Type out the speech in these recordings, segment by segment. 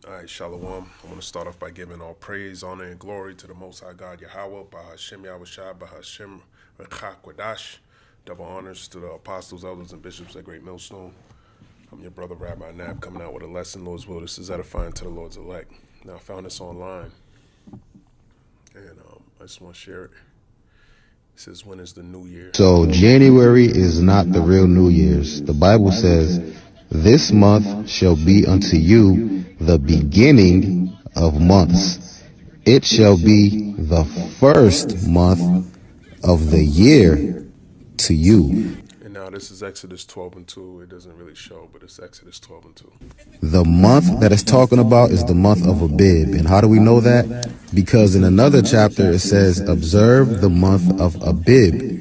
All right, Shalom. I want to start off by giving all praise, honor, and glory to the Most High God Yahweh, Bahashem Yahushua, Bahashem Rechak Wadash. Double honors to the apostles, elders, and bishops at Great Millstone. I'm your brother, Rabbi Nab, coming out with a lesson, Lord's will. This is edifying to the Lord's elect. Now, I found this online, and I just want to share it. It says, when is the new year? So January is not the real New Year's. The Bible says, "This month shall be unto you the beginning of months. It shall be the first month of the year to you." And now this is Exodus 12 and 2. It doesn't really show, but it's Exodus 12 and 2. The month that it's talking about is the month of Abib. And how do we know that? Because in another chapter it says, "Observe the month of Abib,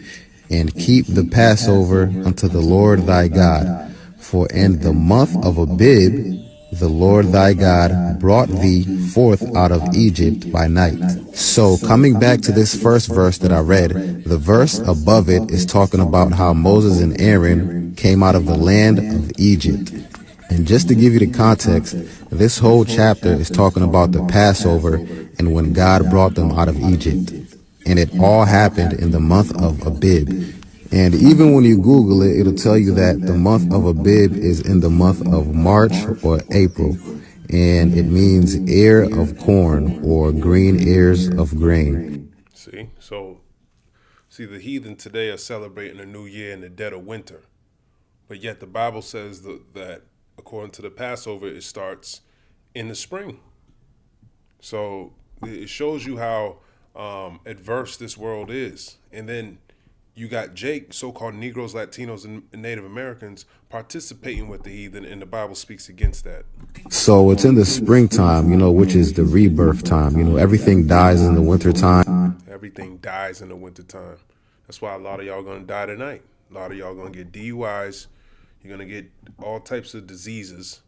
and keep the Passover unto the Lord thy God. For in the month of Abib the Lord thy God brought thee forth out of Egypt by night." So coming back to this first verse that I read, the verse above it is talking about how Moses and Aaron came out of the land of Egypt. And just to give you the context, this whole chapter is talking about the Passover and when God brought them out of Egypt. And it all happened in the month of Abib. And even when you Google it, it'll tell you that the month of Abib is in the month of March or April. And it means ear of corn or green ears of grain. See, the heathen today are celebrating a new year in the dead of winter. But yet the Bible says that according to the Passover, it starts in the spring. So it shows you how adverse this world is. And then you got Jake, so-called Negroes, Latinos, and Native Americans participating with the heathen, and the Bible speaks against that. So it's in the springtime, which is the rebirth time. Everything dies in the wintertime. Everything dies in the wintertime. That's why a lot of y'all going to die tonight. A lot of y'all going to get DUIs. You're going to get all types of diseases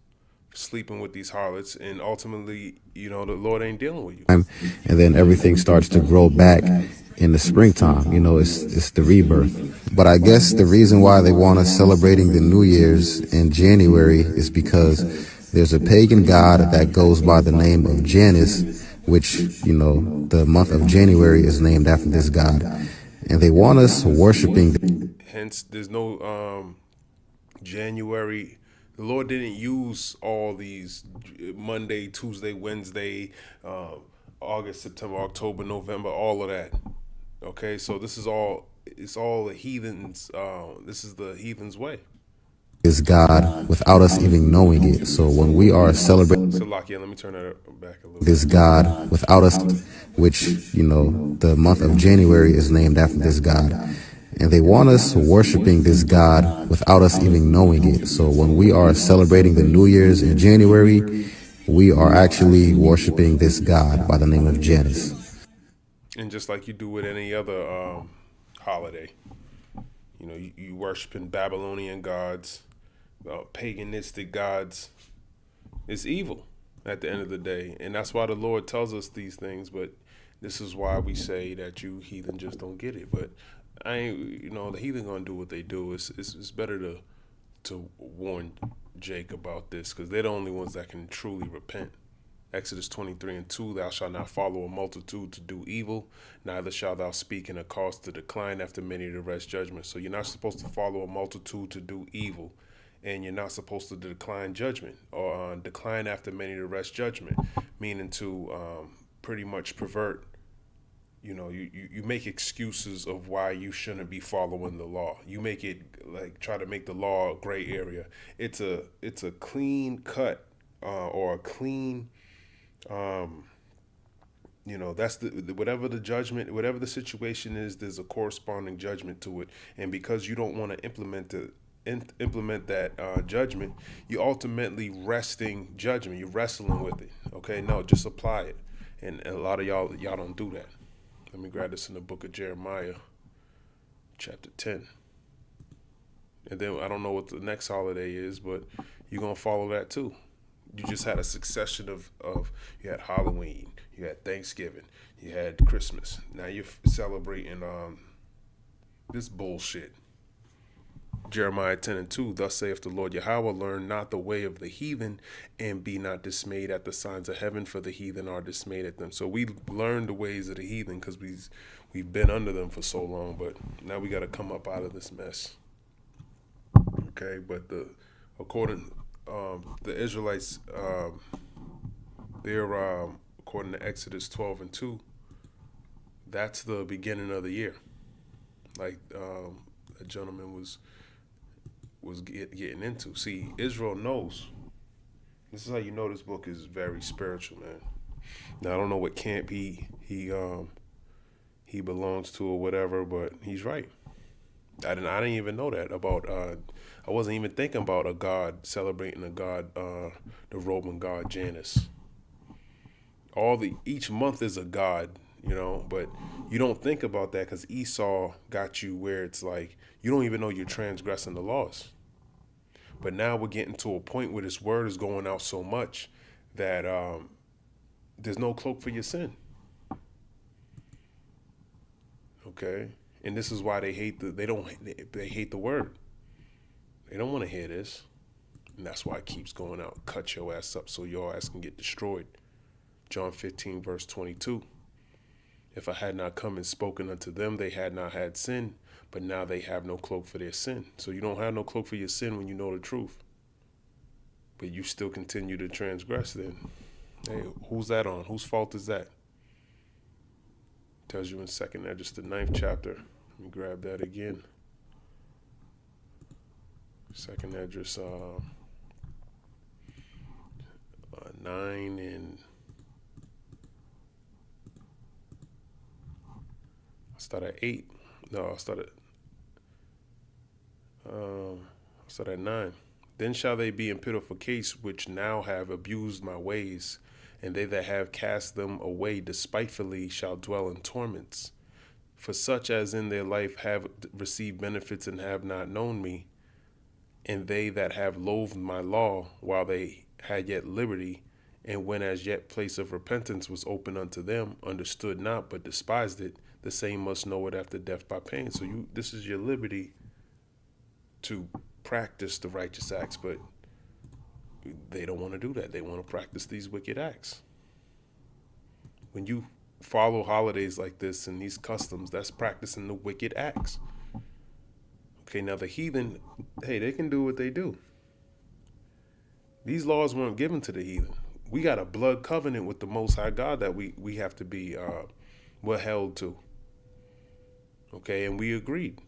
sleeping with these harlots, and ultimately, the Lord ain't dealing with you. And then everything starts to grow back in the springtime. It's the rebirth. But I guess the reason why they want us celebrating the New Year's in January is because there's a pagan god that goes by the name of Janus, which, the month of January is named after this god. And they want us worshiping. Hence, there's no January. The Lord didn't use all these Monday, Tuesday, Wednesday, August, September, October, November, all of that. Okay, so it's all the heathens. This is the heathens' way. This God without us even knowing it. So when we are celebrating Salakia, let me turn that back a little. This God without us, which, the month of January is named after this God. And they want us worshiping this God without us even knowing it. So when we are celebrating the New Year's in January, we are actually worshiping this God by the name of Janus. And just like you do with any other holiday, you worshiping Babylonian gods, paganistic gods. It's evil at the end of the day. And that's why the Lord tells us these things. But this is why we say that you heathen just don't get it. But I ain't, the heathen gonna do what they do. It's better to warn Jake about this, because they're the only ones that can truly repent. Exodus 23 and 2, thou shalt not follow a multitude to do evil, neither shalt thou speak in a cause to decline after many to rest judgment. So you're not supposed to follow a multitude to do evil, and you're not supposed to decline judgment or decline after many to rest judgment, meaning to pretty much pervert. You make excuses of why you shouldn't be following the law. You make it try to make the law a gray area. It's a clean cut or a clean, that's whatever the judgment, whatever the situation is, there's a corresponding judgment to it. And because you don't want to implement that judgment, you're ultimately resting judgment. You're wrestling with it. Okay, no, just apply it. And a lot of y'all don't do that. Let me grab this in the book of Jeremiah, chapter 10. And then I don't know what the next holiday is, but you're going to follow that too. You just had a succession of you had Halloween, you had Thanksgiving, you had Christmas. Now you're celebrating this bullshit. Jeremiah 10:2, thus saith the Lord Yahweh, learn not the way of the heathen, and be not dismayed at the signs of heaven, for the heathen are dismayed at them. So we learned the ways of the heathen because we've been under them for so long, but now we got to come up out of this mess. Okay, but according the Israelites, they're according to Exodus 12:2, that's the beginning of the year. Like a gentleman was getting into. See, Israel knows. This is how you know this book is very spiritual, man. Now I don't know what camp he belongs to or whatever, but he's right. I didn't even know that about. I wasn't even thinking about a god celebrating a god, the Roman god Janus. Each month is a god, but you don't think about that because Esau got you where it's like you don't even know you're transgressing the laws. But now we're getting to a point where this word is going out so much that there's no cloak for your sin. Okay, and this is why they hate they hate the word. They don't want to hear this, and that's why it keeps going out. Cut your ass up so your ass can get destroyed. John 15 verse 22. If I had not come and spoken unto them, they had not had sin, but now they have no cloak for their sin. So you don't have no cloak for your sin when you know the truth, but you still continue to transgress. Then, hey, who's that on? Whose fault is that? Tells you in 2nd Esdras, the 9th chapter. Let me grab that again. 2nd Esdras 9 and I start at 8. No, I start at 9. Then shall they be in pitiful case which now have abused my ways, and they that have cast them away despitefully shall dwell in torments. For such as in their life have received benefits and have not known me, and they that have loathed my law while they had yet liberty, and when as yet place of repentance was open unto them, understood not but despised it, the same must know it after death by pain. So this is your liberty to practice the righteous acts, but they don't want to do that. They want to practice these wicked acts. When you follow holidays like this and these customs, that's practicing the wicked acts. Okay, now the heathen, hey, they can do what they do. These laws weren't given to the heathen. We got a blood covenant with the Most High God that we have to be we're held to. Okay, and we agreed.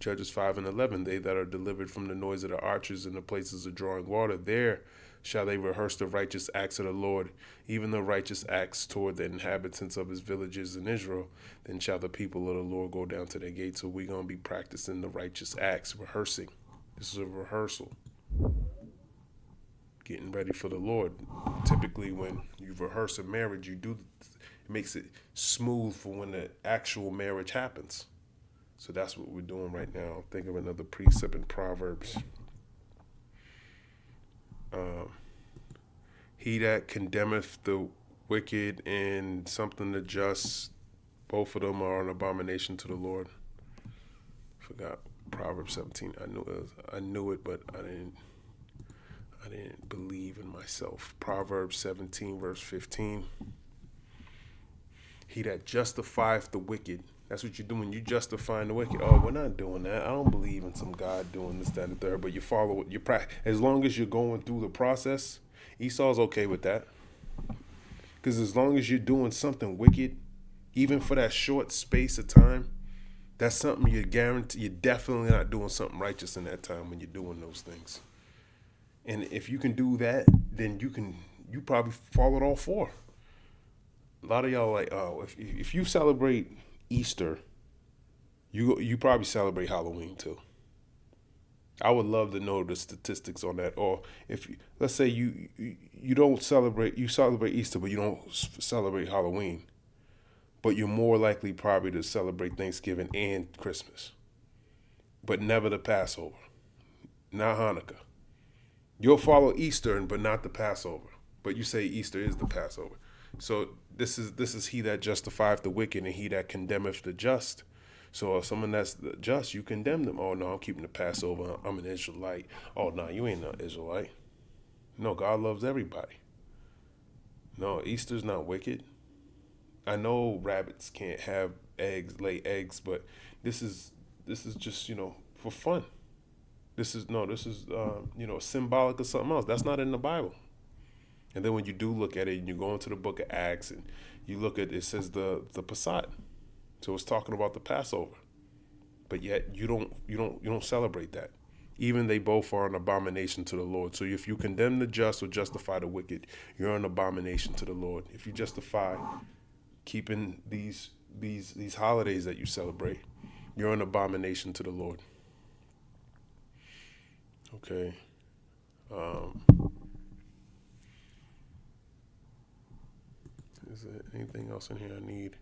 Judges 5:11, they that are delivered from the noise of the archers in the places of drawing water, there shall they rehearse the righteous acts of the Lord, even the righteous acts toward the inhabitants of his villages in Israel. Then shall the people of the Lord go down to their gates. So we're going to be practicing the righteous acts, rehearsing. This is a rehearsal. Getting ready for the Lord. Typically when you rehearse a marriage, it makes it smooth for when the actual marriage happens. So that's what we're doing right now. Think of another precept in Proverbs. He that condemneth the wicked and something the just, both of them are an abomination to the Lord. Forgot Proverbs 17. I knew it, but I didn't believe in myself. Proverbs 17 verse 15. He that justifieth the wicked. That's what you're doing. You justifying the wicked. Oh, we're not doing that. I don't believe in some God doing this, that, and the third. But you follow it. You practice. As long as you're going through the process, Esau's okay with that. Because as long as you're doing something wicked, even for that short space of time, that's something you're guaranteed. You're definitely not doing something righteous in that time when you're doing those things. And if you can do that, then you probably followed all four. A lot of y'all are like, oh, if you celebrate Easter, you probably celebrate Halloween too. I would love to know the statistics on that. Or if let's say you celebrate Easter, but you don't celebrate Halloween, but you're more likely probably to celebrate Thanksgiving and Christmas, but never the Passover, not Hanukkah. You'll follow Easter, but not the Passover. But you say Easter is the Passover. So this is he that justifieth the wicked and he that condemneth the just. So someone that's just, you condemn them. Oh, no, I'm keeping the Passover. I'm an Israelite. Oh, no, you ain't an Israelite. No, God loves everybody. No, Easter's not wicked. I know rabbits can't have eggs, lay eggs, but this is just, for fun. This is symbolic of something else. That's not in the Bible. And then when you do look at it and you go into the book of Acts and you look at it, says the Passat. So it's talking about the Passover. But yet you don't celebrate that. Even they both are an abomination to the Lord. So if you condemn the just or justify the wicked, you're an abomination to the Lord. If you justify keeping these holidays that you celebrate, you're an abomination to the Lord. Okay. Is there anything else in here I need?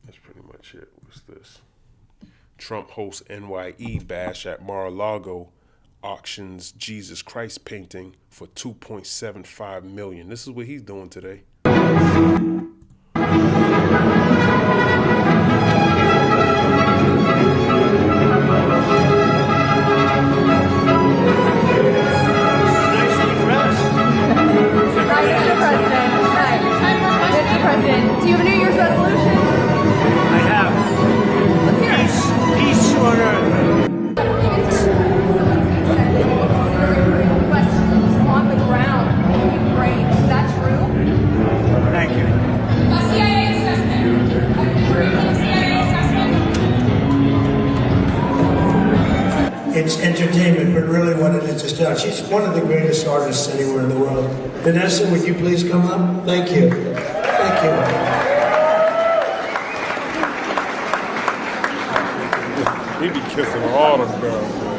That's pretty much it. What's this? Trump hosts NYE bash at Mar-a-Lago, auctions Jesus Christ painting for $2.75 million. This is what he's doing today. Do you have a New Year's resolution? I have. Let's hear it. Peace on earth. Questions on the ground in Ukraine. Is that true? Thank you. A CIA assessment. It's entertainment, but really what it is now. She's one of the greatest artists anywhere in the world. Vanessa, would you please come up? Thank you. Thank you. He be kissing all them girls, man.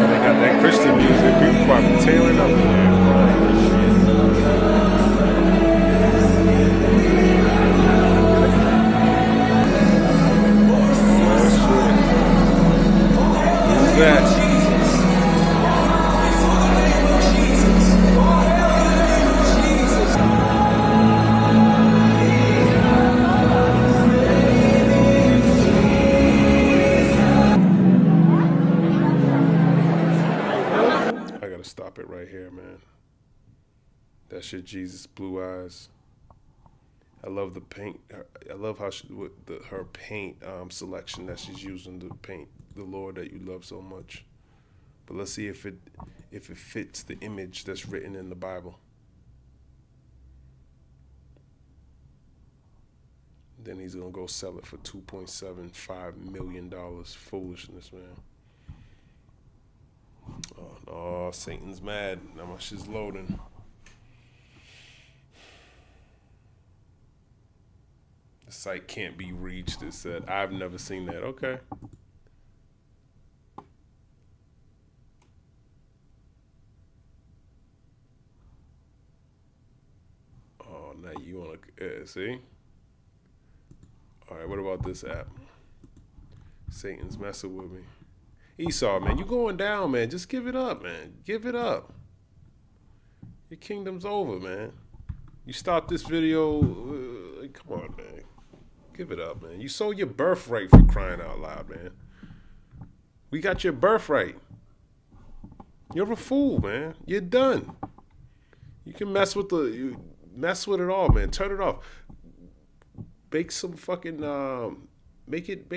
They got that Christian music. People probably tearing up in there. Who's that? I gotta stop it right here, man. That shit, Jesus, blue eyes. I love the paint. I love how her paint selection that she's using to paint the Lord that you love so much. But let's see if it fits the image that's written in the Bible. Then he's gonna go sell it for $2.75 million. Foolishness, man. Oh no, Satan's mad. Now my shit's loading. The site can't be reached. It said, I've never seen that. Okay. Oh, now you want to see? All right, what about this app? Satan's messing with me. Esau, man, you going down, man. Just give it up, man. Give it up. Your kingdom's over, man. You stop this video. Come on, man. Give it up, man. You sold your birthright for crying out loud, man. We got your birthright. You're a fool, man. You're done. You can mess with it all, man. Turn it off. Bake some fucking make it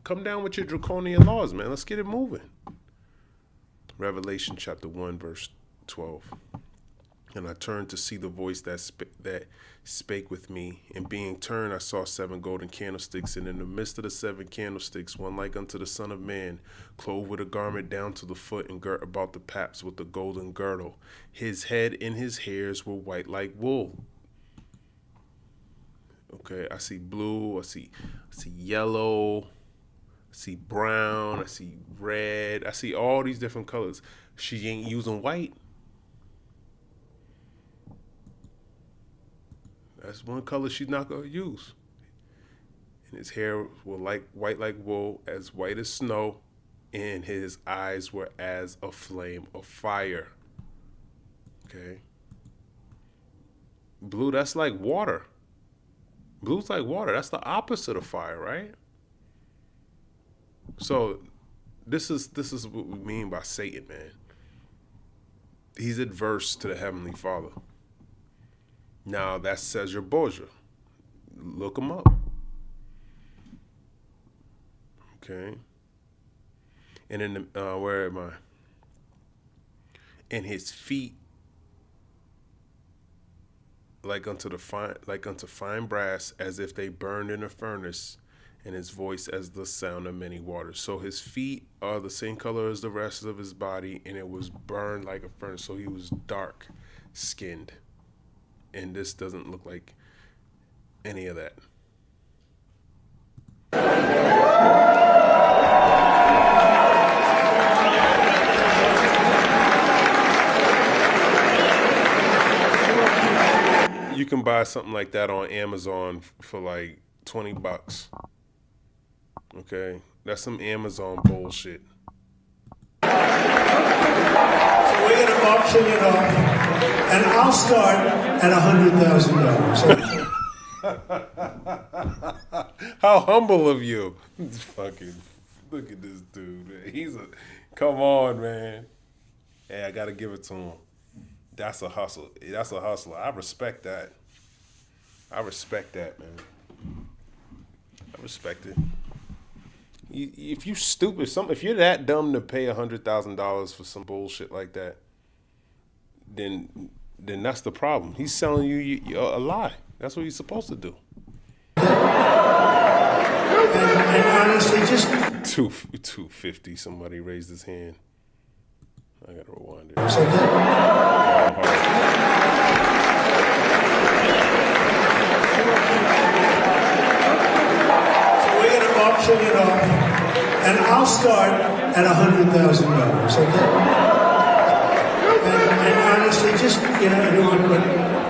come down with your draconian laws, man. Let's get it moving. Revelation chapter 1 verse 12. And I turned to see the voice that spake with me. And being turned, I saw 7 golden candlesticks. And in the midst of the 7 candlesticks, one like unto the Son of Man, clothed with a garment down to the foot, and girt about the paps with a golden girdle. His head and his hairs were white like wool. Okay, I see blue, I see yellow, I see brown, I see red, I see all these different colors. She ain't using white. That's one color she's not gonna use. And his hair was like white like wool, as white as snow, and his eyes were as a flame of fire. Okay. Blue, that's like water. Blue's like water. That's the opposite of fire, right? So this is what we mean by Satan, man. He's adverse to the Heavenly Father. Now that's Cesar Borgia. Look him up. Okay. And in the where am I? And his feet like unto fine brass, as if they burned in a furnace, and his voice as the sound of many waters. So his feet are the same color as the rest of his body, and it was burned like a furnace. So he was dark skinned. And this doesn't look like any of that. You can buy something like that on Amazon for like $20. Okay, that's some Amazon bullshit. So we're gonna auction it off, and I'll start at $100,000. How humble of you! Fucking look at this dude, man. Come on, man. Hey, I gotta give it to him. That's a hustle. That's a hustler. I respect that. I respect that, man. I respect it. If you stupid, if you're that dumb to pay $100,000 for some bullshit like that, then that's the problem. He's selling you a lie. That's what he's supposed to do. And honestly, just 250. Somebody raised his hand. I gotta rewind it. so that, so we're gonna auction it off, and I'll start at $100,000. Okay? And honestly, just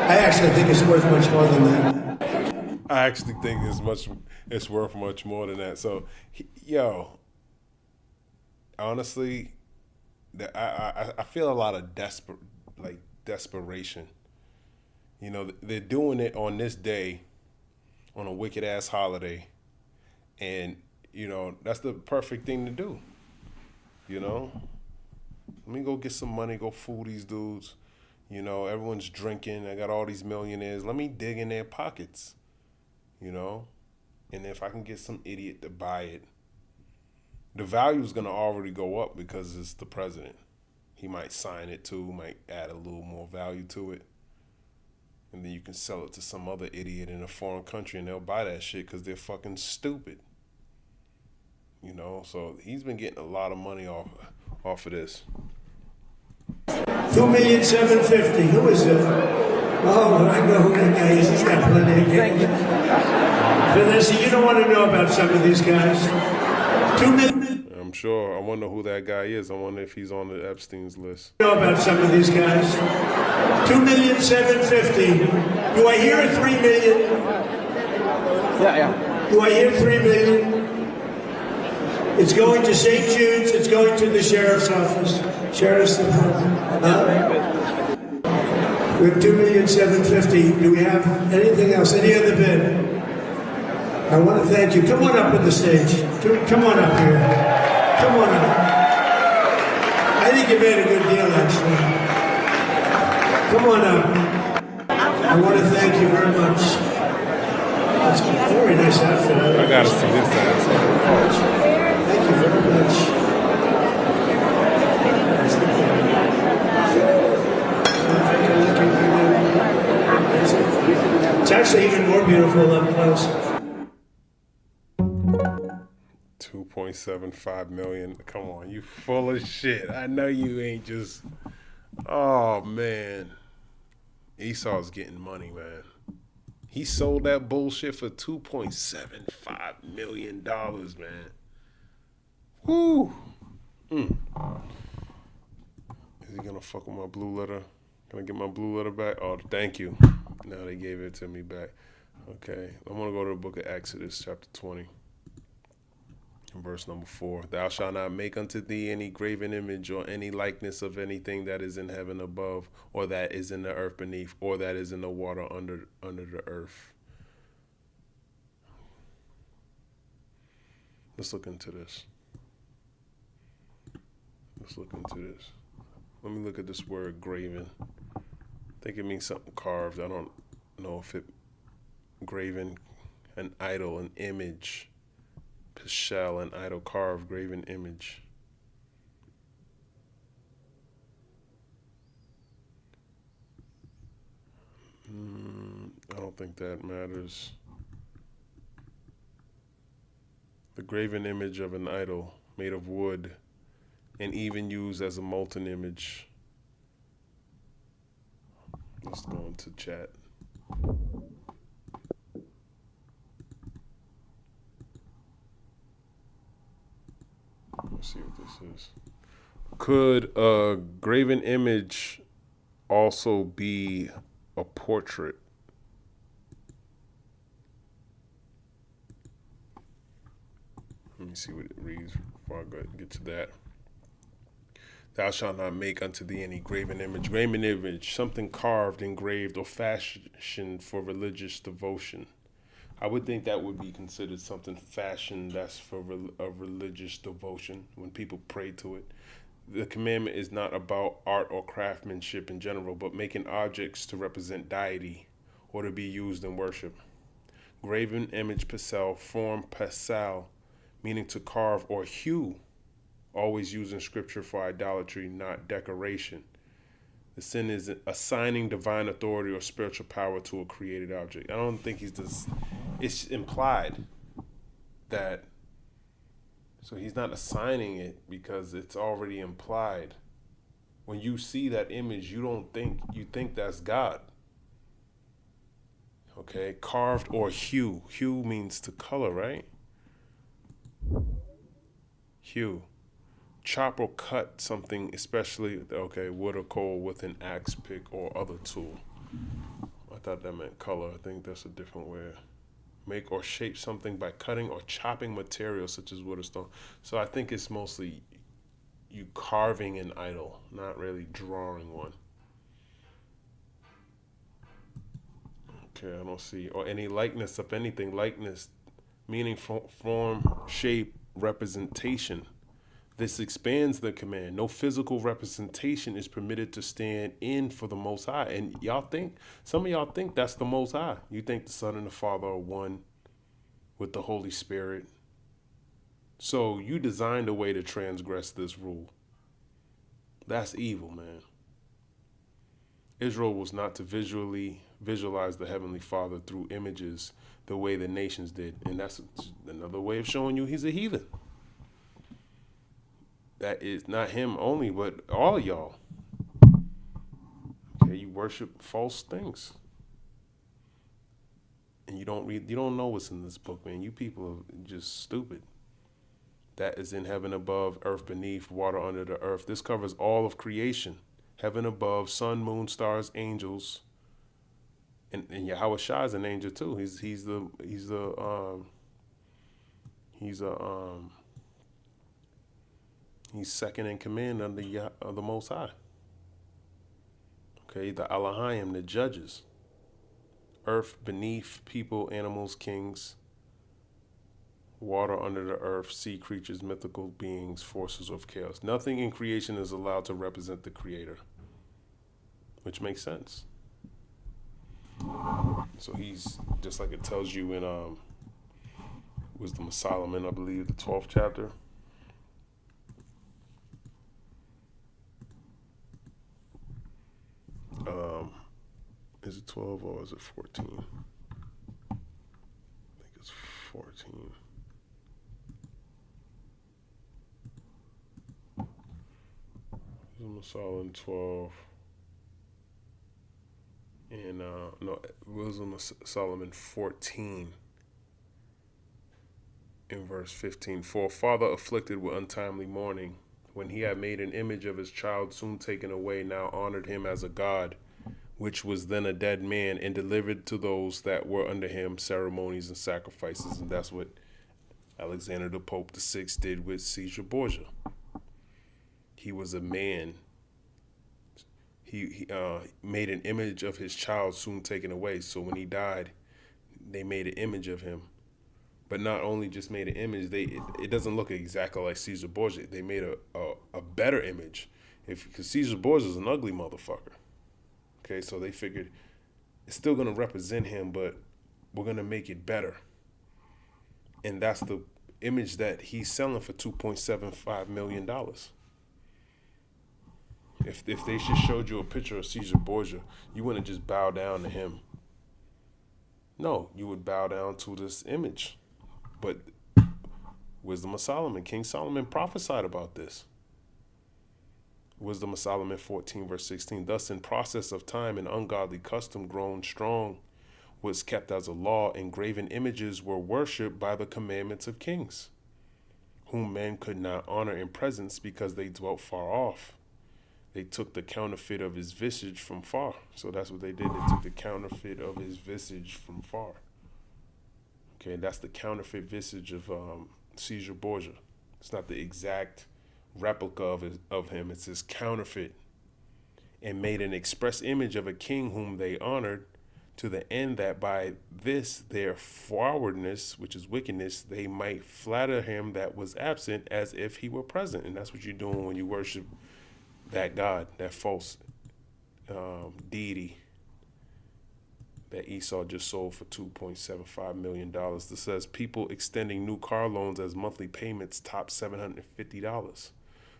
I actually think it's worth much more than that. I actually think it's worth much more than that. So, honestly, I feel a lot of desperation. You know, they're doing it on this day, on a wicked ass holiday, and that's the perfect thing to do. Let me go get some money, go fool these dudes. Everyone's drinking. I got all these millionaires. Let me dig in their pockets. And if I can get some idiot to buy it, the value is going to already go up because it's the president. He might sign it too, might add a little more value to it. And then you can sell it to some other idiot in a foreign country and they'll buy that shit because they're fucking stupid. So he's been getting a lot of money off of this. 2,750,000. Who is it? Oh, I know who that guy is. He's got plenty of games. Vanessa, you don't want to know about some of these guys. 2 million. I'm sure. I wonder who that guy is. I wonder if he's on the Epstein's list. Know about some of these guys. 2,750,000. Do I hear a 3 million? Yeah. Do I hear 3 million? It's going to St. Jude's. It's going to the sheriff's office. Sheriff's department. We have 2,750,000. Do we have anything else? Any other bid? I want to thank you. Come on up on the stage. Come on up here. Come on up. I think you made a good deal, actually. Come on up. I want to thank you very much. It's a very nice outfit. I gotta see this ass. Thank you very much. It's actually even more beautiful up close. 2.75 million. Come on, you full of shit. I know you ain't just. Oh man, Esau's getting money, man. He sold that bullshit for $2.75 million, man. Woo. Is he gonna fuck with my blue letter? Can I get my blue letter back? Oh, thank you. Now they gave it to me back. Okay, I'm going to go to the book of Exodus, chapter 20, and verse number 4. Thou shalt not make unto thee any graven image or any likeness of anything that is in heaven above, or that is in the earth beneath, or that is in the water under the earth. Let's look into this. Let me look at this word graven. I think it means something carved. I don't know if it graven, an idol, an image. Pishel, an idol, carved, graven image. I don't think that matters. The graven image of an idol made of wood and even used as a molten image. Let's go into chat. Let's see what this is. Could a graven image also be a portrait? Let me see what it reads before I get to that. Thou shalt not make unto thee any graven image. Graven image, something carved, engraved, or fashioned for religious devotion. I would think that would be considered something fashioned that's for a religious devotion when people pray to it. The commandment is not about art or craftsmanship in general, but making objects to represent deity or to be used in worship. Graven image, pasel, form, pasal, meaning to carve, or hew, always used in scripture for idolatry, not decoration. The sin is assigning divine authority or spiritual power to a created object. I don't think it's implied that, so he's not assigning it because it's already implied. When you see that image, you think that's God. Okay, carved or hew. Hew means to color, right? Hew. Chop or cut something, especially, wood or coal with an axe, pick, or other tool. I thought that meant color. I think that's a different way. Make or shape something by cutting or chopping materials such as wood or stone. So I think it's mostly you carving an idol, not really drawing one. Okay, I don't see. Or any likeness of anything. Likeness, meaning form, shape, representation. This expands the command. No physical representation is permitted to stand in for the Most High. And some of y'all think that's the Most High. You think the Son and the Father are one with the Holy Spirit. So you designed a way to transgress this rule. That's evil, man. Israel was not to visualize the Heavenly Father through images the way the nations did. And that's another way of showing you he's a heathen. That is not him only, but all y'all. Okay, you worship false things. And you don't know what's in this book, man. You people are just stupid. That is in heaven above, earth beneath, water under the earth. This covers all of creation. Heaven above, sun, moon, stars, angels. And Yahweh Shai is an angel too. He's second in command under the Most High. Okay, the Elohim, the judges. Earth beneath, people, animals, kings. Water under the earth, sea creatures, mythical beings, forces of chaos. Nothing in creation is allowed to represent the Creator, which makes sense. So he's, just like it tells you in Wisdom of Solomon, I believe, the 12th chapter. Is it 12 or is it 14? I think it's 14. Wisdom of Solomon 12. And Wisdom of Solomon 14 in verse 15. For a father afflicted with untimely mourning when he had made an image of his child soon taken away, now honored him as a god, which was then a dead man, and delivered to those that were under him ceremonies and sacrifices. And that's what Alexander the Pope VI did with Caesar Borgia. He was a man. He made an image of his child soon taken away. So when he died, they made an image of him. But not only just made an image, it doesn't look exactly like Caesar Borgia. They made a better image, because Caesar Borgia is an ugly motherfucker. Okay, so they figured it's still gonna represent him, but we're gonna make it better. And that's the image that he's selling for $2.75 million. If they just showed you a picture of Caesar Borgia, you wouldn't just bow down to him. No, you would bow down to this image. But Wisdom of Solomon, King Solomon prophesied about this. Wisdom of Solomon 14 verse 16. Thus in process of time an ungodly custom grown strong was kept as a law, and graven images were worshipped by the commandments of kings, whom men could not honor in presence because they dwelt far off. They took the counterfeit of his visage from far. So that's what they did. They took the counterfeit of his visage from far. Okay, that's the counterfeit visage of Caesar Borgia. It's not the exact replica of him. It's his counterfeit. And made an express image of a king whom they honored, to the end that by this their forwardness, which is wickedness, they might flatter him that was absent as if he were present. And that's what you're doing when you worship that God, that false deity that Esau just sold for $2.75 million. This says people extending new car loans as monthly payments top $750.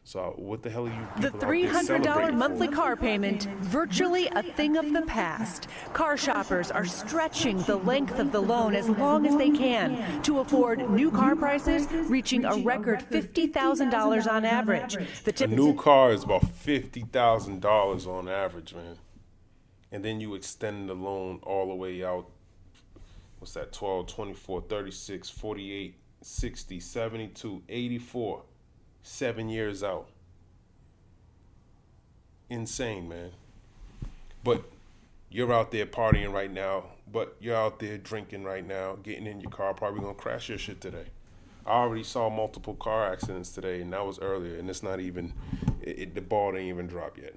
So what the hell are you The people out there $300 celebrating monthly for? car payment, virtually a thing of the past. Car shoppers are stretching the length of the loan as long as they can to afford new car prices reaching a record $50,000 on average. A new car is about $50,000 on average, man. And then you extend the loan all the way out. What's that? 12, 24, 36, 48, 60, 72, 84. 7 years out. Insane, man. But you're out there partying right now. But you're out there drinking right now, getting in your car, probably gonna crash your shit today. I already saw multiple car accidents today, and that was earlier, and it's not even, the ball didn't even drop yet.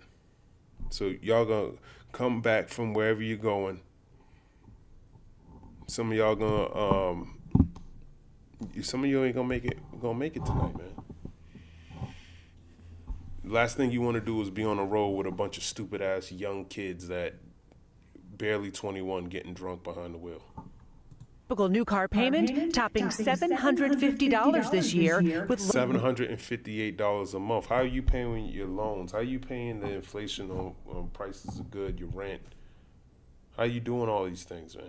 So y'all gonna come back from wherever you're going. Some of y'all some of you ain't gonna make it tonight, man. Last thing you want to do is be on a road with a bunch of stupid ass young kids that barely 21 getting drunk behind the wheel. Typical new car payment topping $750 this year with $758 a month. How are you paying your loans? How are you paying the inflation on prices of good, your rent? How are you doing all these things, man?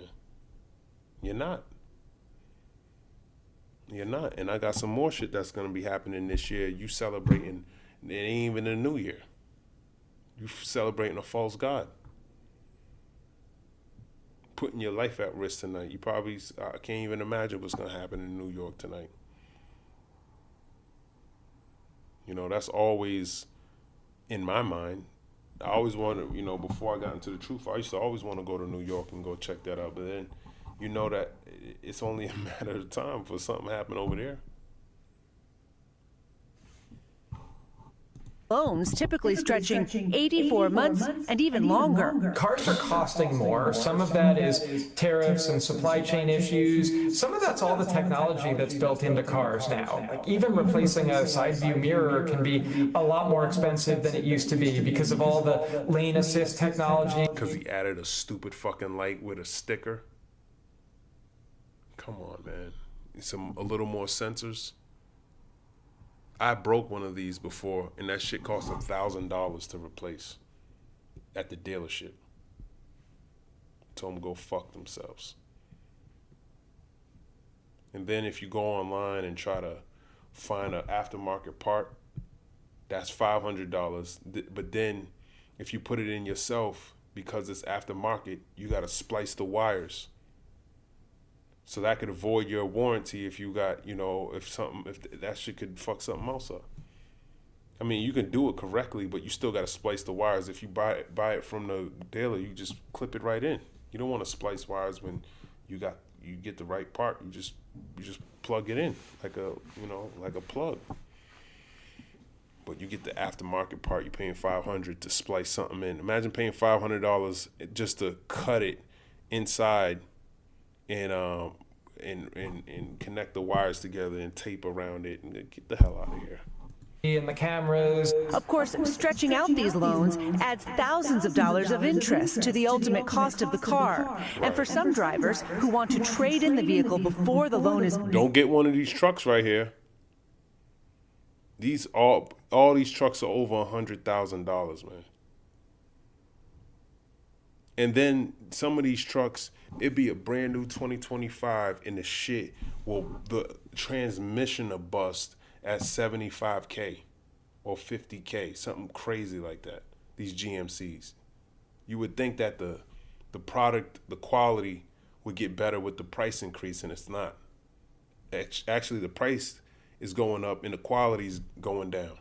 You're not. You're not. And I got some more shit that's going to be happening this year. You celebrating, it ain't even a new year. You celebrating a false god. Putting your life at risk tonight. You probably, I can't even imagine what's going to happen in New York tonight. You know, that's always in my mind. I always wanted, you know, before I got into the truth, I used to always want to go to New York and go check that out. But then you know that it's only a matter of time for something to happen over there. loans typically stretching 84 months and even longer. Cars are costing more. Some of that is tariffs and supply chain issues. Some of that's all the technology that's built into cars now. Like even replacing a side view mirror can be a lot more expensive than it used to be because of all the lane assist technology. Because he added a stupid fucking light with a sticker. Come on, man. A little more sensors. I broke one of these before, and that shit cost $1,000 to replace at the dealership. Told them go fuck themselves. And then if you go online and try to find an aftermarket part, that's $500. But then if you put it in yourself, because it's aftermarket, you got to splice the wires. So that could avoid your warranty if you got, if that shit could fuck something else up. I mean, you can do it correctly, but you still got to splice the wires. If you buy it from the dealer, you just clip it right in. You don't want to splice wires when you get the right part. You just plug it in like a plug. But you get the aftermarket part. You're paying $500 to splice something in. Imagine paying $500 just to cut it inside and connect the wires together and tape around it and get the hell out of here. And the cameras. Of course, stretching out these loans adds thousands of dollars of interest to the ultimate cost of the car. And for some drivers who want to trade in the vehicle before the loan is... Don't get one of these trucks right here. These all these trucks are over $100,000, man. And then some of these trucks, it'd be a brand new 2025 and the transmission will bust at $75K or $50K, something crazy like that. These GMCs. You would think that the product, the quality would get better with the price increase, and it's not. Actually, the price is going up and the quality is going down.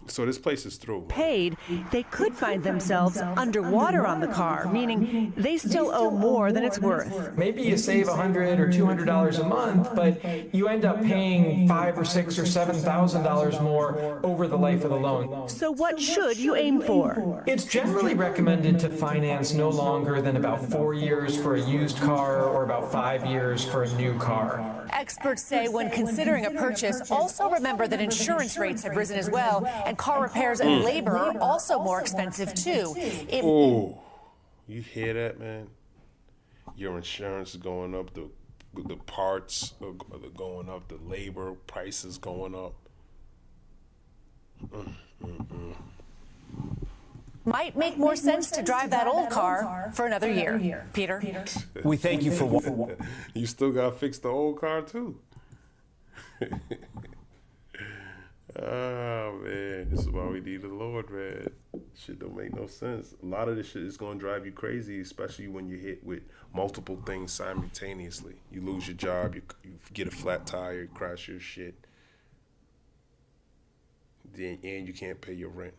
So this place is through. Paid, they could find themselves underwater on the car, meaning they still owe more than it's worth. Maybe you save $100 or $200 a month, but you end up paying $5,000 or $6,000 or $7,000 more over the life of the loan. So what should you aim for? It's generally recommended to finance no longer than about 4 years for a used car or about 5 years for a new car. Experts say when considering a purchase, also remember that insurance rates have risen as well, and car repairs and labor are also more expensive too. Oh, you hear that, man? Your insurance is going up, the parts are going up, the labor prices going up. Might make more sense to drive that old car for another year. Peter? We thank you for You still got to fix the old car, too. Oh, man. This is why we need the Lord, man. Shit don't make no sense. A lot of this shit is going to drive you crazy, especially when you hit with multiple things simultaneously. You lose your job, you get a flat tire, you crash your shit. And you can't pay your rent.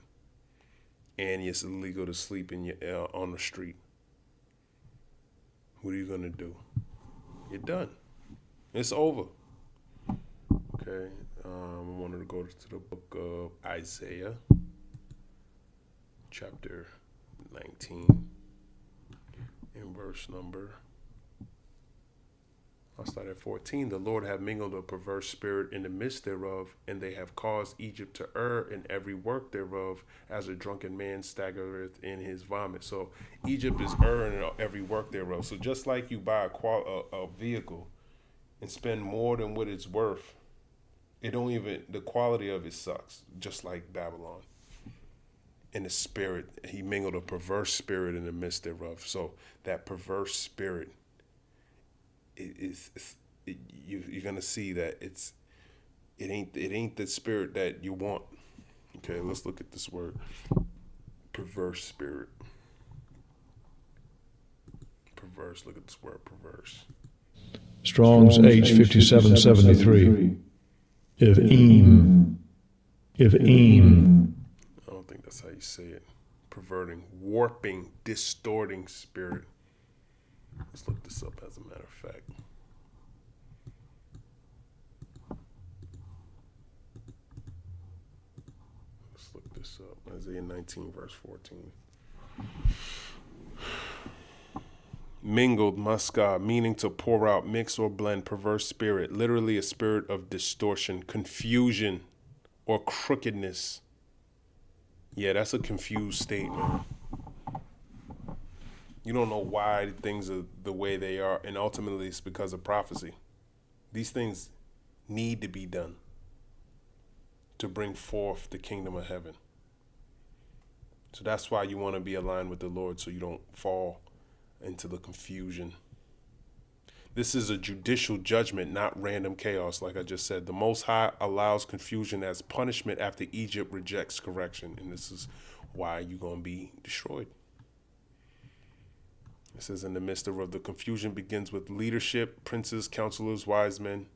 And it's illegal to sleep on the street. What are you going to do? You're done. It's over. Okay. I wanted to go to the book of Isaiah, chapter 19, in verse number, I'll start at 14. The Lord hath mingled a perverse spirit in the midst thereof, and they have caused Egypt to err in every work thereof, as a drunken man staggereth in his vomit. So Egypt is erring in every work thereof. So just like you buy a vehicle and spend more than what it's worth, the quality of it sucks, just like Babylon. In the spirit, he mingled a perverse spirit in the midst thereof. So that perverse spirit, you're gonna see that it ain't the spirit that you want. Okay, let's look at this word, perverse spirit. Perverse. Look at this word, perverse. Strong's H5773. If aim. I don't think that's how you say it. Perverting, warping, distorting spirit. Let's look this up as a matter of fact. Let's look this up. Isaiah 19, verse 14. Mingled, muska, meaning to pour out, mix or blend, perverse spirit, literally a spirit of distortion, confusion, or crookedness. Yeah, that's a confused state, man. You don't know why things are the way they are, and ultimately it's because of prophecy. These things need to be done to bring forth the kingdom of heaven. So that's why you want to be aligned with the Lord, so you don't fall into the confusion. This is a judicial judgment, not random chaos. Like I just said, the Most High allows confusion as punishment after Egypt rejects correction. And this is why you're going to be destroyed. It says, in the midst of the confusion begins with leadership, princes, counselors, wise men.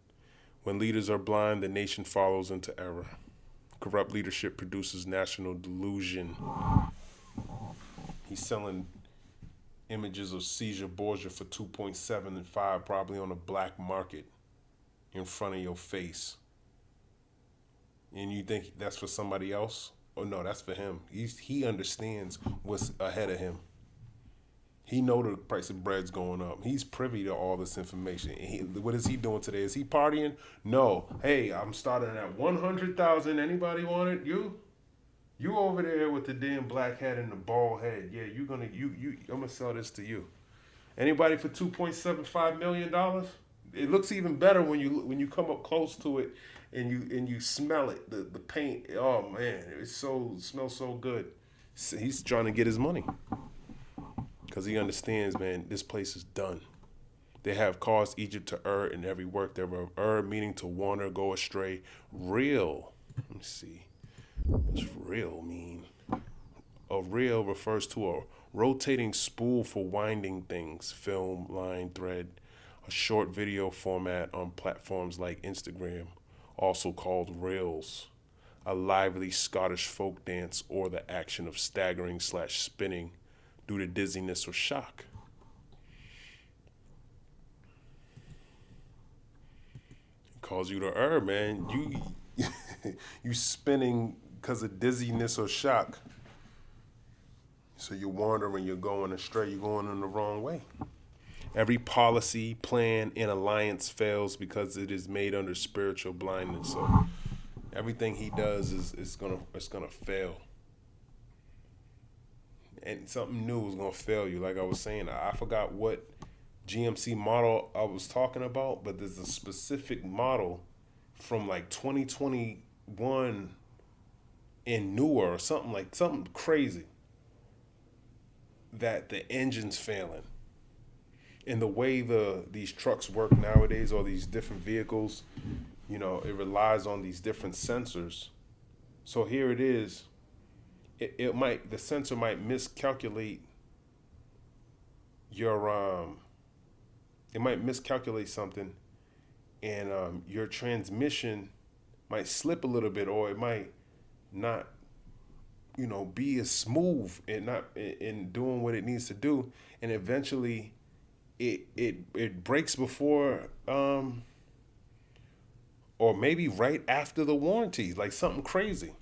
When leaders are blind, the nation follows into error. Corrupt leadership produces national delusion. He's selling images of Caesar Borgia for 2.7 and 5, probably on a black market in front of your face. And you think that's for somebody else? Oh no, that's for him. He understands what's ahead of him. He know the price of bread's going up. He's privy to all this information. What is he doing today? Is he partying? No. Hey, I'm starting at 100,000. Anybody want it? You over there with the damn black hat and the bald head. Yeah, I'm gonna sell this to you. Anybody for $2.75 million? It looks even better when you come up close to it and you smell it. The paint. Oh man, it smells so good. He's trying to get his money. Because he understands, man, this place is done. They have caused Egypt to err in every work thereof. Err meaning to wander, go astray. Reel. Let me see. What's reel mean? A reel refers to a rotating spool for winding things. Film, line, thread. A short video format on platforms like Instagram, also called reels. A lively Scottish folk dance or the action of staggering/spinning due to dizziness or shock. It calls you to err, man. You spinning because of dizziness or shock. So you're wandering, you're going astray, you're going in the wrong way. Every policy, plan, and alliance fails because it is made under spiritual blindness. So everything he does is gonna fail. And something new is gonna fail you. Like I was saying, I forgot what GMC model I was talking about, but there's a specific model from like 2021 and newer or something crazy that the engine's failing. And the way these trucks work nowadays, or these different vehicles, it relies on these different sensors. So here it is. The sensor might miscalculate it might miscalculate something, and your transmission might slip a little bit, or it might not, be as smooth and not in doing what it needs to do, and eventually it breaks before, or maybe right after the warranty, like something crazy,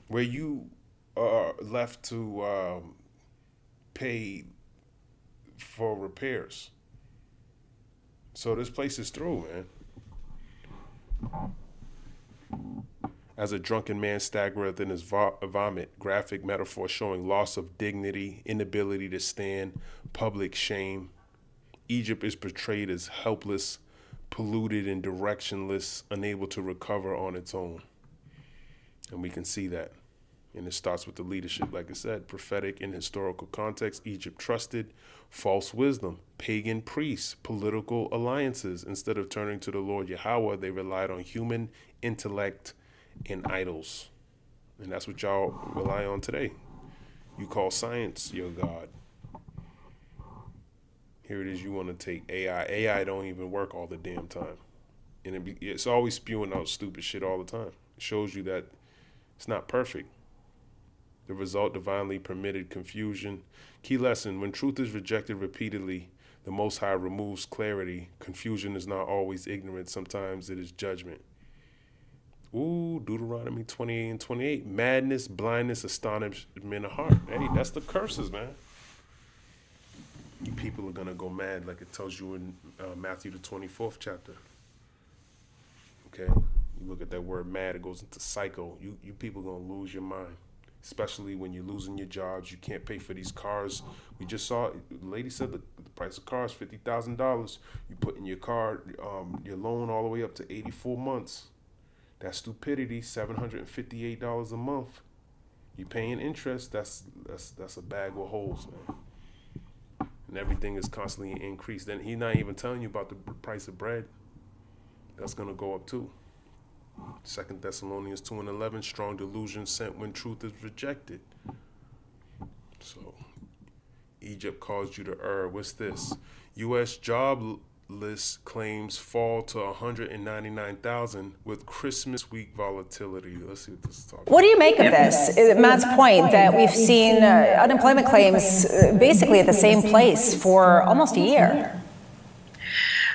where you are left to pay for repairs. So this place is through, man. As a drunken man staggereth in his vomit, graphic metaphor showing loss of dignity, inability to stand, public shame. Egypt is portrayed as helpless, polluted, and directionless, unable to recover on its own. And we can see that. And it starts with the leadership, like I said, prophetic in historical context. Egypt trusted false wisdom, pagan priests, political alliances. Instead of turning to the Lord Yahweh, they relied on human intellect and idols. And that's what y'all rely on today. You call science your God. Here it is, you want to take AI. AI don't even work all the damn time. And it's always spewing out stupid shit all the time. It shows you that it's not perfect. The result, divinely permitted confusion. Key lesson, when truth is rejected repeatedly, the Most High removes clarity. Confusion is not always ignorance. Sometimes it is judgment. Ooh, Deuteronomy 28 and 28. Madness, blindness, astonishment of heart. Hey, that's the curses, man. You people are going to go mad, like it tells you in Matthew the 24th chapter. Okay? You look at that word mad, it goes into psycho. You people are going to lose your mind. Especially when you're losing your jobs, you can't pay for these cars. We just saw, the lady said the price of cars, $50,000. You put in your car, your loan all the way up to 84 months. That's stupidity, $758 a month. You paying interest, that's a bag with holes, man. And everything is constantly increased. Then he's not even telling you about the price of bread. That's gonna go up too. 2 Thessalonians 2 and 11, strong delusion sent when truth is rejected. So Egypt caused you to err. What's this? U.S. job list claims fall to 199,000 with Christmas week volatility. Let's see what this is talking about. What do you make of this? Matt's point that we've seen unemployment claims basically at the same place for almost a year.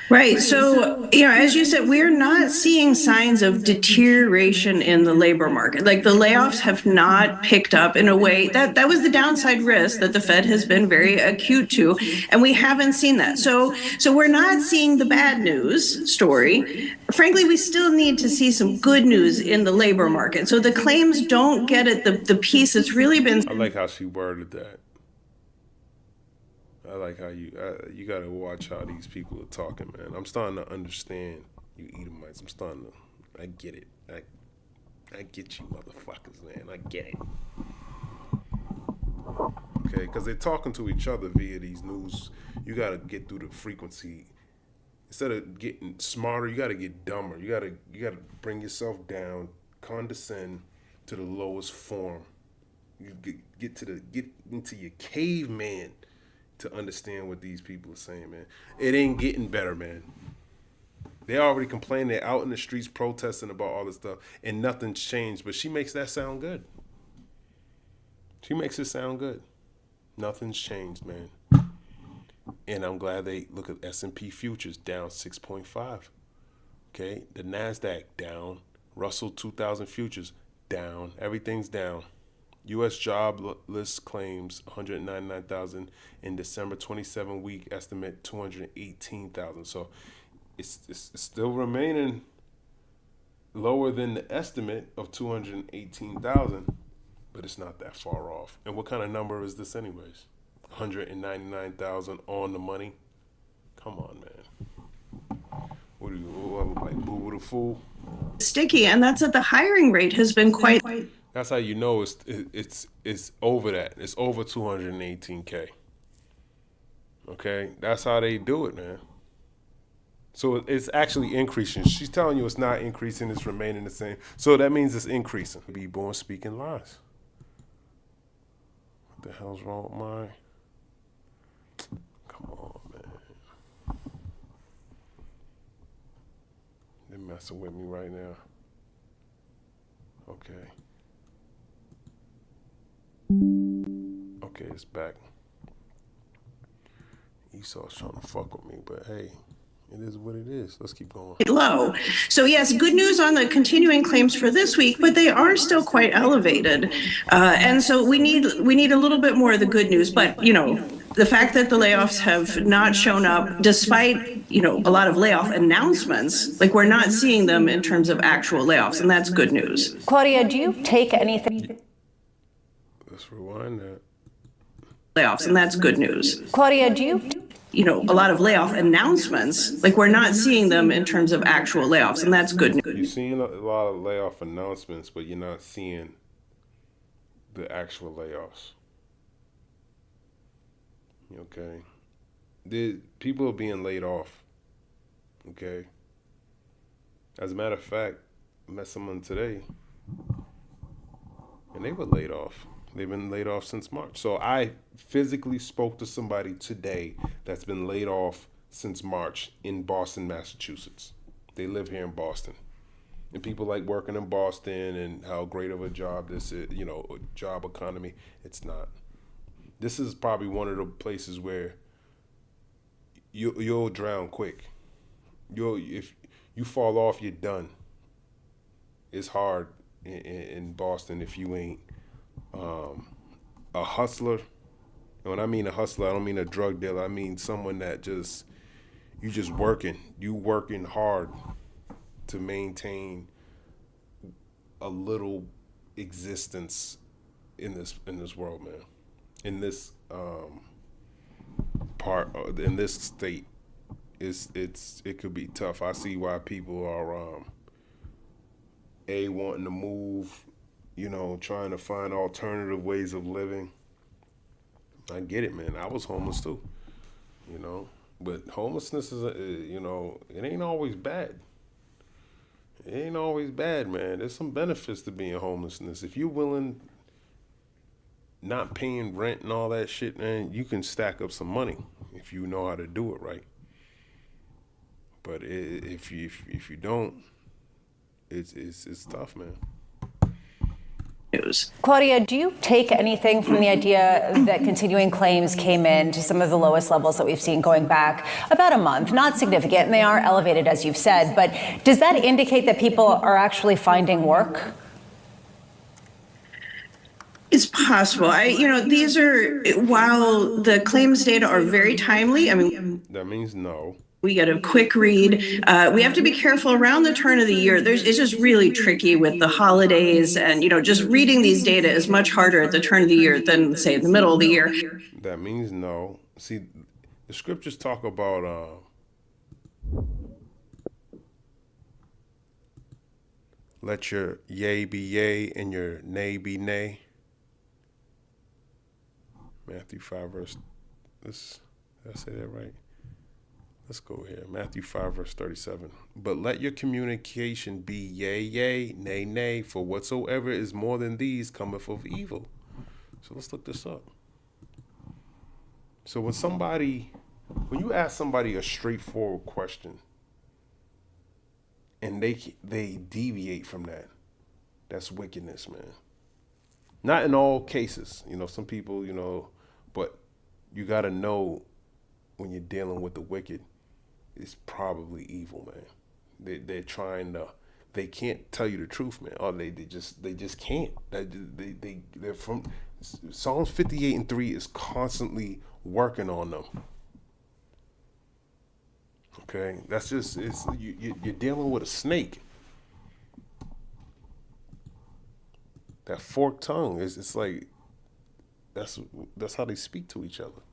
Right. So, as you said, we're not seeing signs of deterioration in the labor market. Like the layoffs have not picked up in a way that was the downside risk that the Fed has been very acute to. And we haven't seen that. So we're not seeing the bad news story. Frankly, we still need to see some good news in the labor market. So the claims don't get at the piece that's really been. I like how she worded that. I like how you gotta watch how these people are talking, man. I'm starting to understand you Edomites. I get it. I get you motherfuckers, man. I get it. Okay, because they're talking to each other via these news. You gotta get through the frequency. Instead of getting smarter, you gotta get dumber. You gotta bring yourself down, condescend to the lowest form. You get into your caveman to understand what these people are saying, man. It ain't getting better, man. They already complaining. They're out in the streets protesting about all this stuff, and nothing's changed. But she makes that sound good. She makes it sound good. Nothing's changed, man. And I'm glad they look at S&P futures down 6.5. Okay, the NASDAQ down. Russell 2000 futures down. Everything's down. U.S. jobless claims 199,000 in December 27 week estimate 218,000. So it's still remaining lower than the estimate of 218,000, but it's not that far off. And what kind of number is this anyways? 199,000 on the money? Come on, man. What are you, like Boo the Fool? Sticky, and that's that the hiring rate has been quite. That's how you know it's over that. It's over 218K. Okay? That's how they do it, man. So it's actually increasing. She's telling you it's not increasing, it's remaining the same. So that means it's increasing. Be born speaking lies. What the hell's wrong with mine? Come on, man. They're messing with me right now. Okay. Okay, it's back. Esau's trying to fuck with me, but hey, it is what it is. Let's keep going. Low. So yes, good news on the continuing claims for this week, but they are still quite elevated. And so we need a little bit more of the good news. But, the fact that the layoffs have not shown up, despite, a lot of layoff announcements, like we're not seeing them in terms of actual layoffs, and that's good news. Claudia, do you take anything? Let's rewind that. Layoffs, and that's good news. Claudia, do you? A lot of layoff announcements, like we're not seeing them in terms of actual layoffs, and that's good news. You're seeing a lot of layoff announcements, but you're not seeing the actual layoffs. Okay? People are being laid off. Okay? As a matter of fact, I met someone today, and they were laid off. They've been laid off since March. So I physically spoke to somebody today that's been laid off since March in Boston, Massachusetts. They live here in Boston. And people like working in Boston and how great of a job this is, job economy. It's not. This is probably one of the places where you'll drown quick. If you fall off, you're done. It's hard in Boston if you ain't a hustler. And when I mean a hustler, I don't mean a drug dealer. I mean someone that you just working. You working hard to maintain a little existence in this world, man. In this in this state, it could be tough. I see why people are wanting to move. Trying to find alternative ways of living. I get it, man. I was homeless too, But homelessness is, it ain't always bad. It ain't always bad, man. There's some benefits to being homelessness. If you're willing, not paying rent and all that shit, man, you can stack up some money if you know how to do it right. But if you don't, it's tough, man. Claudia, do you take anything from the idea that continuing claims came in to some of the lowest levels that we've seen going back about a month? Not significant, and they are elevated, as you've said, but does that indicate that people are actually finding work? It's possible. These are, while the claims data are very timely, I mean, that means no. We get a quick read. We have to be careful around the turn of the year. It's just really tricky with the holidays, and just reading these data is much harder at the turn of the year than, say, in the middle of the year. That means no. See, the scriptures talk about let your yea be yea and your nay be nay. Matthew 5 verse. Did I say that right? Let's go here. Matthew 5, verse 37. But let your communication be yea, yea, nay, nay, for whatsoever is more than these cometh of evil. So let's look this up. So when you ask somebody a straightforward question and they deviate from that, that's wickedness, man. Not in all cases, some people, but you got to know when you're dealing with the wicked, it's probably evil, man. They're trying to, they can't tell you the truth, man. Or they just can't. They're from Psalms 58:3 is constantly working on them. Okay, that's just you're dealing with a snake. That forked tongue it's like that's how they speak to each other.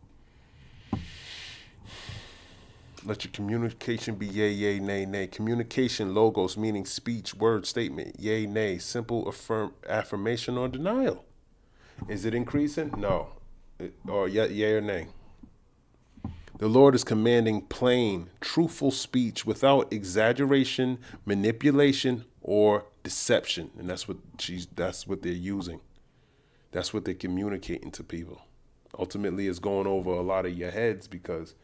Let your communication be yea, yea, nay, nay. Communication, logos, meaning speech, word, statement, yea, nay, simple affirmation or denial. Is it increasing? No. Or yea or nay. The Lord is commanding plain, truthful speech without exaggeration, manipulation, or deception. And that's what they're using. That's what they're communicating to people. Ultimately, it's going over a lot of your heads because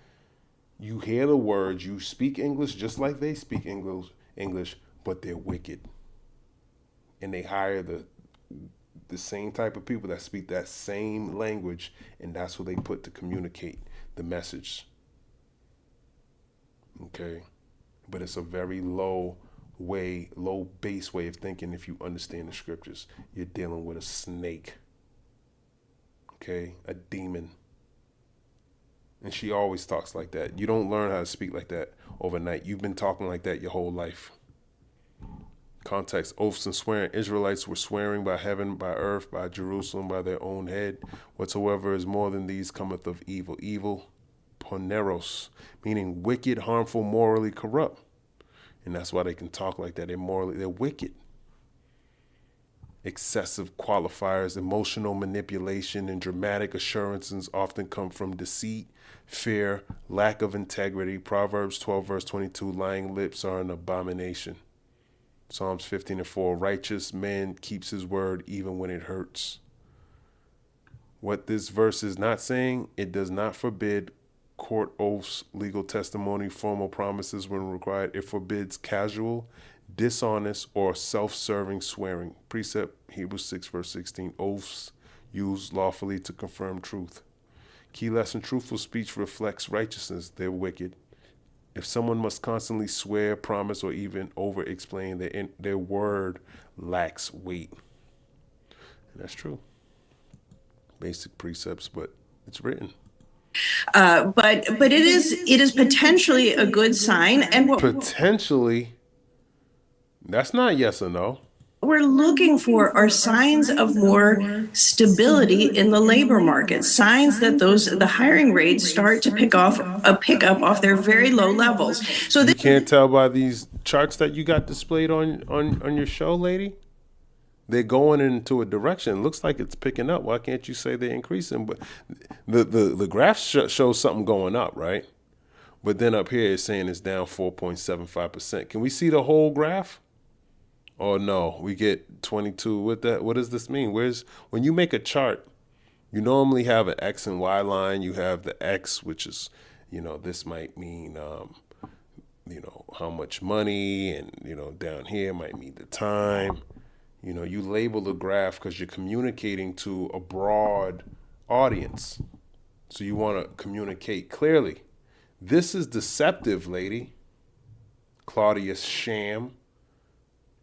you hear the words, you speak English just like they speak English, but they're wicked. And they hire the same type of people that speak that same language, and that's what they put to communicate the message. Okay? But it's a very low base way of thinking if you understand the scriptures. You're dealing with a snake. Okay? A demon. And she always talks like that. You don't learn how to speak like that overnight. You've been talking like that your whole life. Context, oaths and swearing. Israelites were swearing by heaven, by earth, by Jerusalem, by their own head. Whatsoever is more than these cometh of evil. Evil, poneros, meaning wicked, harmful, morally corrupt. And that's why they can talk like that. They're wicked. Excessive qualifiers, emotional manipulation, and dramatic assurances often come from deceit, fear, lack of integrity. Proverbs 12, verse 22, lying lips are an abomination. Psalms 15:4, righteous man keeps his word even when it hurts. What this verse is not saying, it does not forbid court oaths, legal testimony, formal promises when required. It forbids casual, dishonest, or self-serving swearing. Precept, Hebrews 6, verse 16, oaths used lawfully to confirm truth. Key lesson, truthful speech reflects righteousness. They're wicked. If someone must constantly swear, promise, or even over-explain, their word lacks weight. And that's true. Basic precepts, but it's written. But it is potentially a good sign. And what potentially, that's not yes or no. We're looking for are signs of more stability in the labor market, signs that the hiring rates start to pick up off their very low levels. So you can't tell by these charts that you got displayed on your show, lady. They're going into a direction. It looks like it's picking up. Why can't you say they're increasing? But the graph shows something going up, right? But then up here it's saying it's down 4.75%. Can we see the whole graph? Oh no, we get 22 with that. What does this mean? When you make a chart, you normally have an X and Y line. You have the X, which is, this might mean how much money, and, down here might mean the time. You label the graph because you're communicating to a broad audience. So you want to communicate clearly. This is deceptive, lady. Claudius Sham.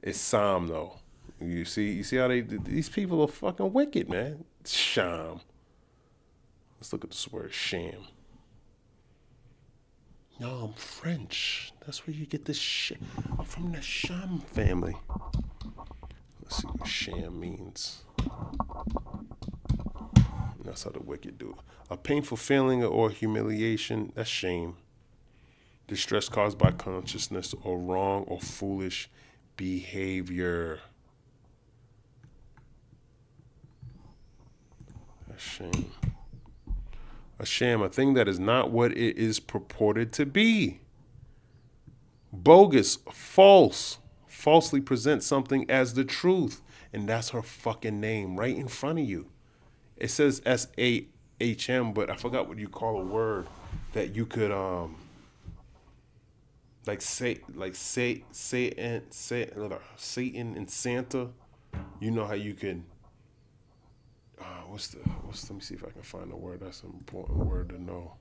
It's Sam, though. You see how these people are fucking wicked, man. Sham. Let's look at this word, sham. No, I'm French. That's where you get this shit. I'm from the Sham family. Let's see what sham means. That's how the wicked do it. A painful feeling or humiliation, that's shame. Distress caused by consciousness or wrong or foolish behavior. That's shame. A sham, a thing that is not what it is purported to be. Bogus, false, falsely present something as the truth. And that's her fucking name right in front of you. It says S-A-H-M, but I forgot what you call a word that you could Satan and Santa. You know how you can let me see if I can find a word. That's an important word to know.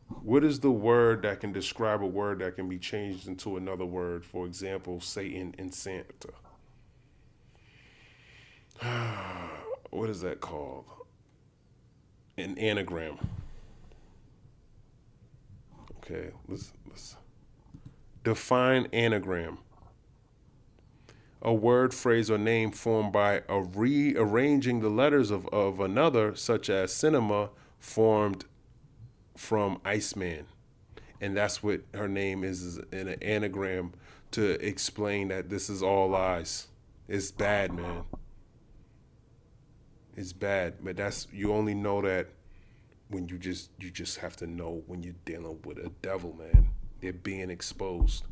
What is the word that can describe a word that can be changed into another word? For example, Satan and Santa. What is that called? An anagram. Okay, let's define anagram. A word, phrase, or name formed by rearranging the letters of another, such as cinema, formed from Iceman. And that's what her name is in an anagram to explain that this is all lies. It's bad, man. It's bad, but you only know that when you just have to know when you're dealing with a devil, man. They're being exposed.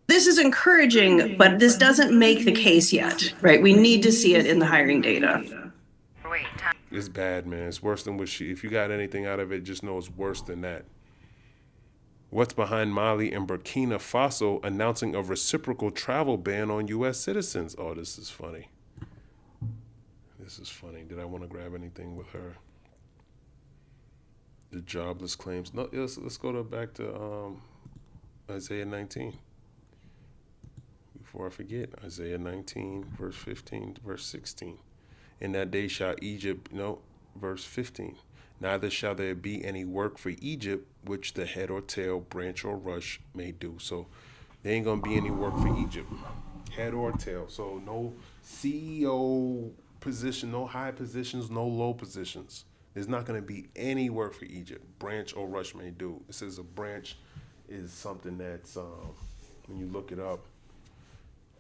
This is encouraging, but this doesn't make the case yet, right? We need to see it in the hiring data. It's bad, man. It's worse than if you got anything out of it, just know it's worse than that. What's behind Mali and Burkina Faso announcing a reciprocal travel ban on U.S. citizens? Oh, this is funny. This is funny. Did I want to grab anything with her? The jobless claims. No, let's go back to Isaiah 19. Before I forget, Isaiah 19, verse 15, verse 16. In that day shall Egypt, verse 15. Neither shall there be any work for Egypt, which the head or tail, branch or rush may do. So there ain't going to be any work for Egypt, head or tail. So no CEO position, no high positions, no low positions. There's not going to be any work for Egypt, branch or rush may do. It says a branch is something that's, when you look it up,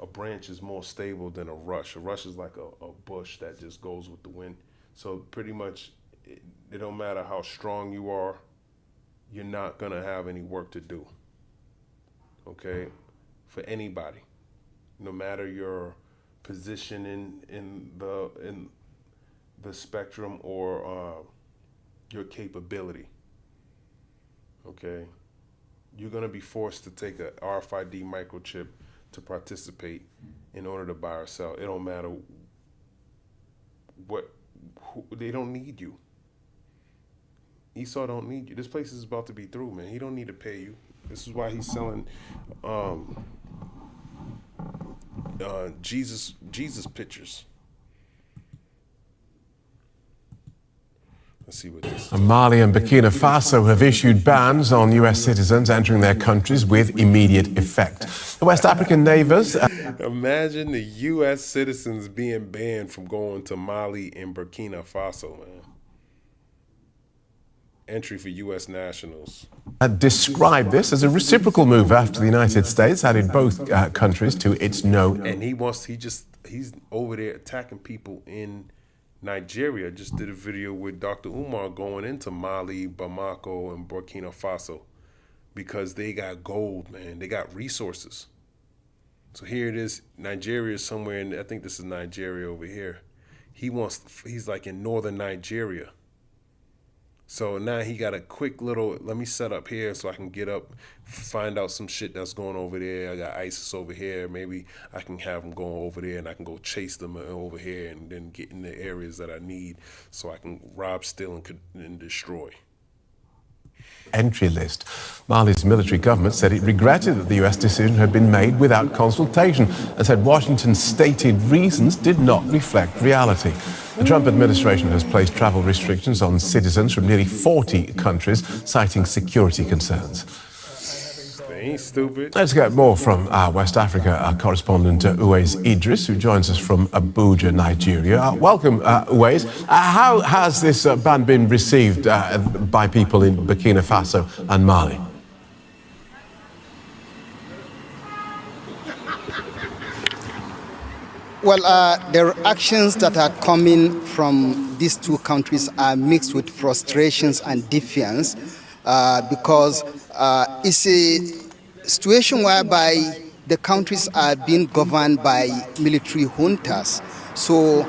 a branch is more stable than a rush. A rush is like a bush that just goes with the wind. So pretty much it don't matter how strong you are, you're not gonna have any work to do. Okay? For anybody. No matter your position in the spectrum or your capability. Okay? You're gonna be forced to take a RFID microchip to participate in order to buy or sell. It don't matter they don't need you. Esau don't need you. This place is about to be through, man. He don't need to pay you. This is why he's selling Jesus pictures. Let's see what this is. Mali and Burkina Faso have issued bans on U.S. citizens entering their countries with immediate effect. The West African neighbors... Imagine the U.S. citizens being banned from going to Mali and Burkina Faso, man. Entry for U.S. nationals. Described this as a reciprocal move after the United States added both countries to its no... And he's over there attacking people in Nigeria. Just did a video with Dr. Umar going into Mali, Bamako, and Burkina Faso because they got gold, man. They got resources. So here it is. Nigeria is somewhere in, I think this is Nigeria over here. He's like in northern Nigeria. So now he got a quick little, let me set up here so I can get up, find out some shit that's going over there. I got ISIS over here. Maybe I can have them go over there and I can go chase them over here and then get in the areas that I need so I can rob, steal, and destroy. Entry list. Mali's military government said it regretted that the US decision had been made without consultation and said Washington's stated reasons did not reflect reality. The Trump administration has placed travel restrictions on citizens from nearly 40 countries, citing security concerns. They ain't stupid. Let's get more from our West Africa correspondent Uwais Idris, who joins us from Abuja, Nigeria. Welcome, Uwais. How has this ban been received by people in Burkina Faso and Mali? Well, the reactions that are coming from these two countries are mixed with frustrations and defiance because it's a situation whereby the countries are being governed by military juntas. So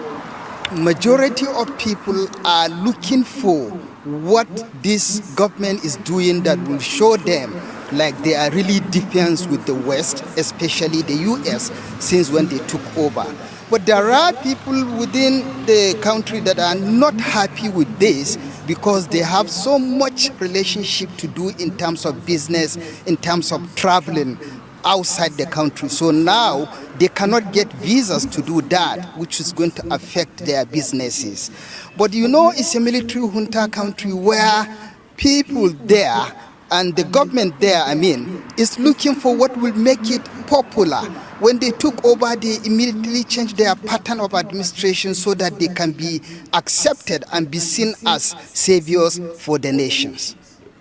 majority of people are looking for what this government is doing that will show them like they are really defiant with the West, especially the US, since when they took over. But there are people within the country that are not happy with this because they have so much relationship to do in terms of business, in terms of traveling outside the country. So now they cannot get visas to do that, which is going to affect their businesses. But you know, it's a military junta country where people there and the government there, is looking for what will make it popular. When they took over, they immediately changed their pattern of administration so that they can be accepted and be seen as saviors for the nations.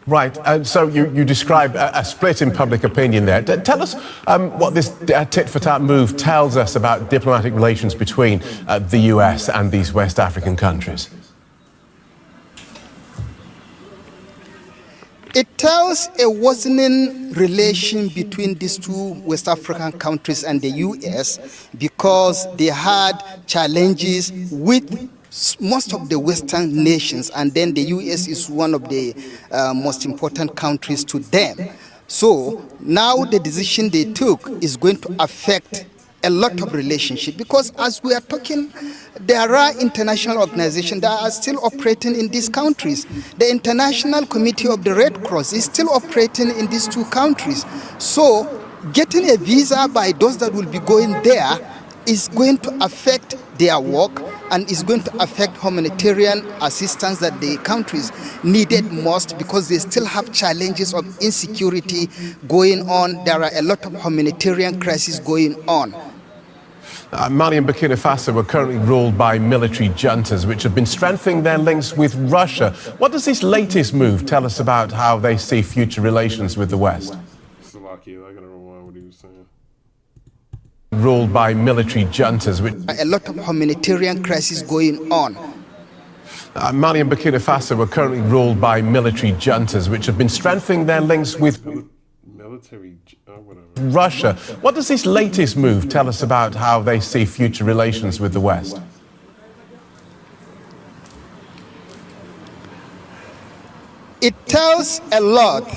Right, and so you describe a split in public opinion there. Tell us what this tit-for-tat move tells us about diplomatic relations between the US and these West African countries. It tells a worsening relation between these two West African countries and the US because they had challenges with most of the Western nations, and then the US is one of the most important countries to them. So now the decision they took is going to affect a lot of relationship because as we are talking, there are international organizations that are still operating in these countries. The International Committee of the Red Cross is still operating in these two countries. So getting a visa by those that will be going there is going to affect their work and is going to affect humanitarian assistance that the countries needed most because they still have challenges of insecurity going on. There are a lot of humanitarian crises going on. Mali and Burkina Faso are currently ruled by military juntas which have been strengthening their links with Russia. What does this latest move tell us about how they see future relations with the West? Slovakia, I gotta rewind what he was saying. Ruled by military juntas which... A lot of humanitarian crises going on. Mali and Burkina Faso are currently ruled by military juntas which have been strengthening their links with Russia. What does this latest move tell us about how they see future relations with the West? It tells a lot.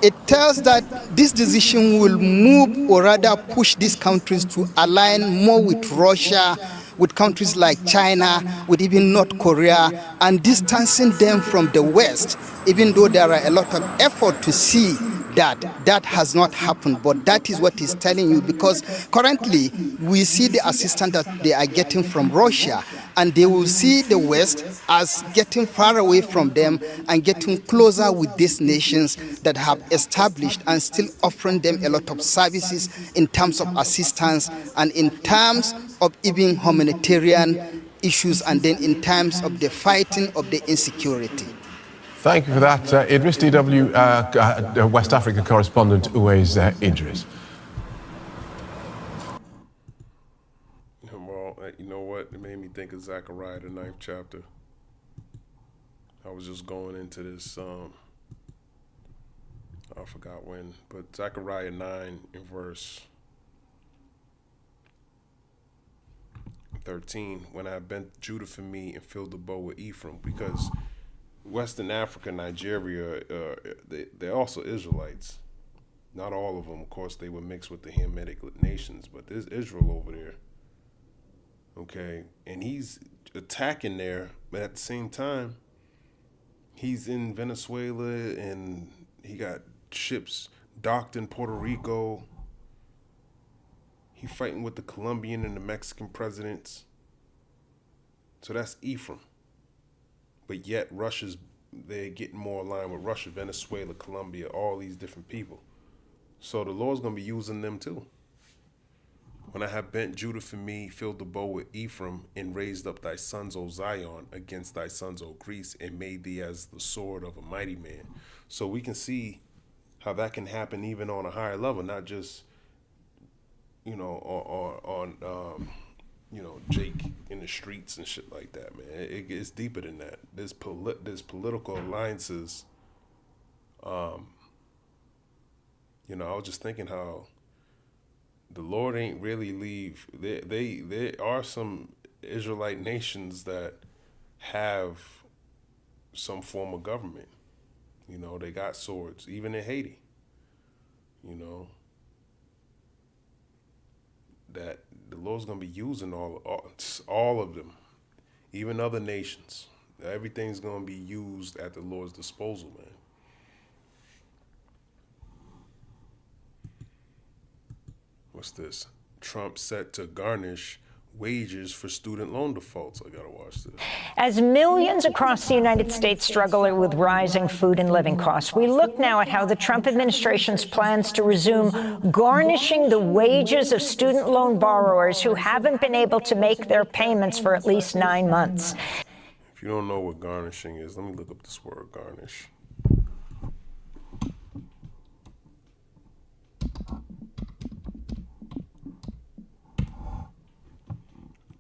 It tells that this decision will move or rather push these countries to align more with Russia, with countries like China, with even North Korea, and distancing them from the West, even though there are a lot of effort to see that has not happened. But that is what he's telling you, because currently we see the assistance that they are getting from Russia, and they will see the West as getting far away from them and getting closer with these nations that have established and still offering them a lot of services in terms of assistance and in terms of even humanitarian issues and then in terms of the fighting of the insecurity. Thank you for that, Idris. DW West Africa correspondent Uwais Idris. Well, you know what? It made me think of Zechariah, the 9th chapter. I was just going into this, I forgot when, but Zechariah 9 in verse 13, when I bent Judah for me and filled the bow with Ephraim, because Western Africa, Nigeria, they're also Israelites. Not all of them, of course, they were mixed with the Hamitic nations, but there's Israel over there. Okay, and he's attacking there, but at the same time, he's in Venezuela and he got ships docked in Puerto Rico. He's fighting with the Colombian and the Mexican presidents. So that's Ephraim. But yet they're getting more aligned with Russia, Venezuela, Colombia, all these different people. So the Lord's going to be using them too. When I have bent Judah for me, filled the bow with Ephraim, and raised up thy sons, O Zion, against thy sons, O Greece, and made thee as the sword of a mighty man. So we can see how that can happen even on a higher level, not just, on Jake in the streets and shit like that, man. It's deeper than that. There's political alliances. I was just thinking how the Lord ain't really leave. There are some Israelite nations that have some form of government. They got swords, even in Haiti. That the Lord's gonna be using all of them, even other nations. Everything's gonna be used at the Lord's disposal, man. What's this? Trump set to garnish wages for student loan defaults. I gotta watch this. As millions across the United States struggle with rising food and living costs, we look now at how the Trump administration's plans to resume garnishing the wages of student loan borrowers who haven't been able to make their payments for at least 9 months. If you don't know what garnishing is, let me look up this word, garnish.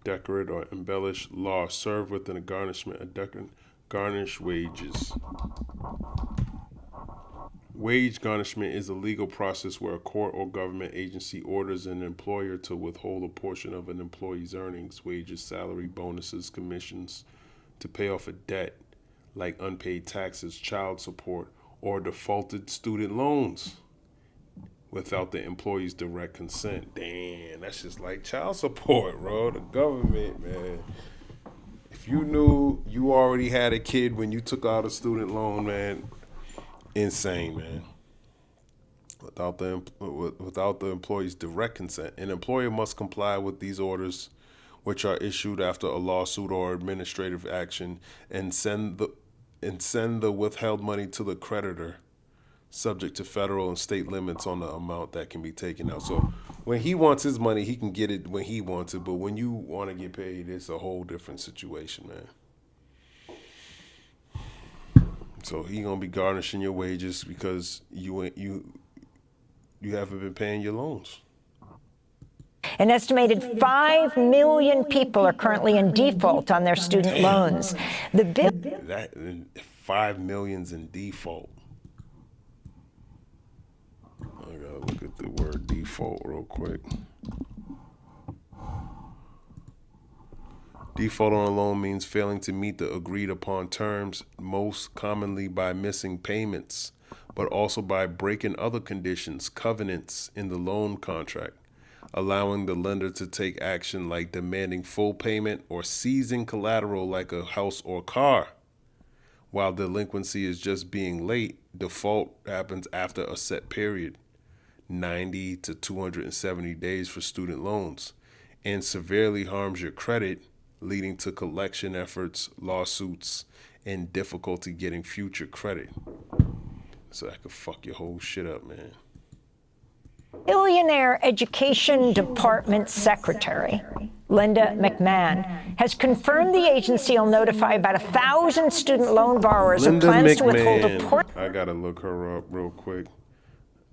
Decorate or embellish law, serve within a garnishment, garnish wages. Wage garnishment is a legal process where a court or government agency orders an employer to withhold a portion of an employee's earnings, wages, salary, bonuses, commissions, to pay off a debt like unpaid taxes, child support, or defaulted student loans without the employee's direct consent. Damn, that's just like child support, bro. The government, man. If you knew you already had a kid when you took out a student loan, man, insane, man. Without the employee's direct consent, an employer must comply with these orders, which are issued after a lawsuit or administrative action, and send the withheld money to the creditor, subject to federal and state limits on the amount that can be taken out. So when he wants his money, he can get it when he wants it. But when you want to get paid, it's a whole different situation, man. So he gonna be garnishing your wages because you haven't been paying your loans. An estimated 5 million people are currently in default on their student loans. The bill. That 5 million's in default. I gotta look at the word default real quick. Default on a loan means failing to meet the agreed upon terms, most commonly by missing payments, but also by breaking other conditions, covenants in the loan contract, allowing the lender to take action like demanding full payment or seizing collateral like a house or car. While delinquency is just being late, default happens after a set period, 90 to 270 days for student loans, and severely harms your credit, leading to collection efforts, lawsuits, and difficulty getting future credit. So that could fuck your whole shit up, man. Billionaire Education Department Secretary Linda McMahon has confirmed the agency will notify about 1,000 student loan borrowers who plans to withhold a portion. I gotta look her up real quick.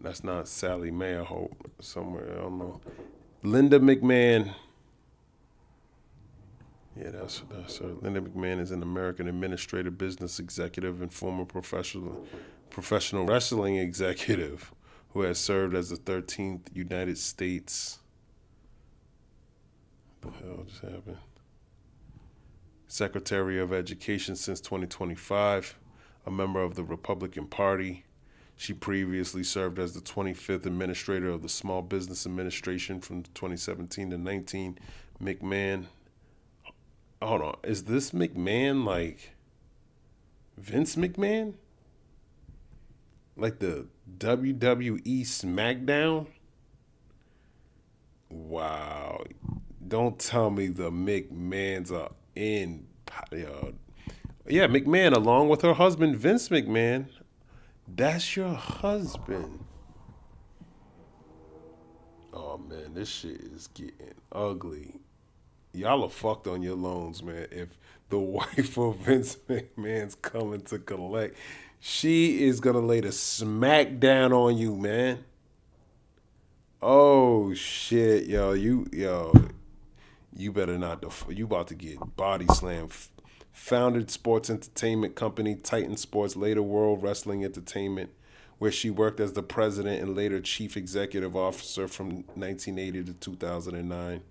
That's not Sally Mae, I hope. Somewhere, I don't know. Linda McMahon. Yeah, that's her. Linda McMahon is an American administrative business executive and former professional wrestling executive who has served as the 13th United States. What the hell just happened? Secretary of Education since 2025. a member of the Republican Party. She previously served as the 25th administrator of the Small Business Administration from 2017 to 19. McMahon, hold on, is this McMahon like Vince McMahon? Like the WWE SmackDown? Wow. Don't tell me the McMahons are in. Yeah, McMahon, along with her husband, Vince McMahon. That's your husband. Oh, man, this shit is getting ugly. Y'all are fucked on your loans, man. If the wife of Vince McMahon's coming to collect, she is going to lay the smack down on you, man. Oh, shit, yo. You better not. You about to get body slammed. Founded sports entertainment company Titan Sports, later World Wrestling Entertainment, where she worked as the president and later chief executive officer from 1980 to 2009.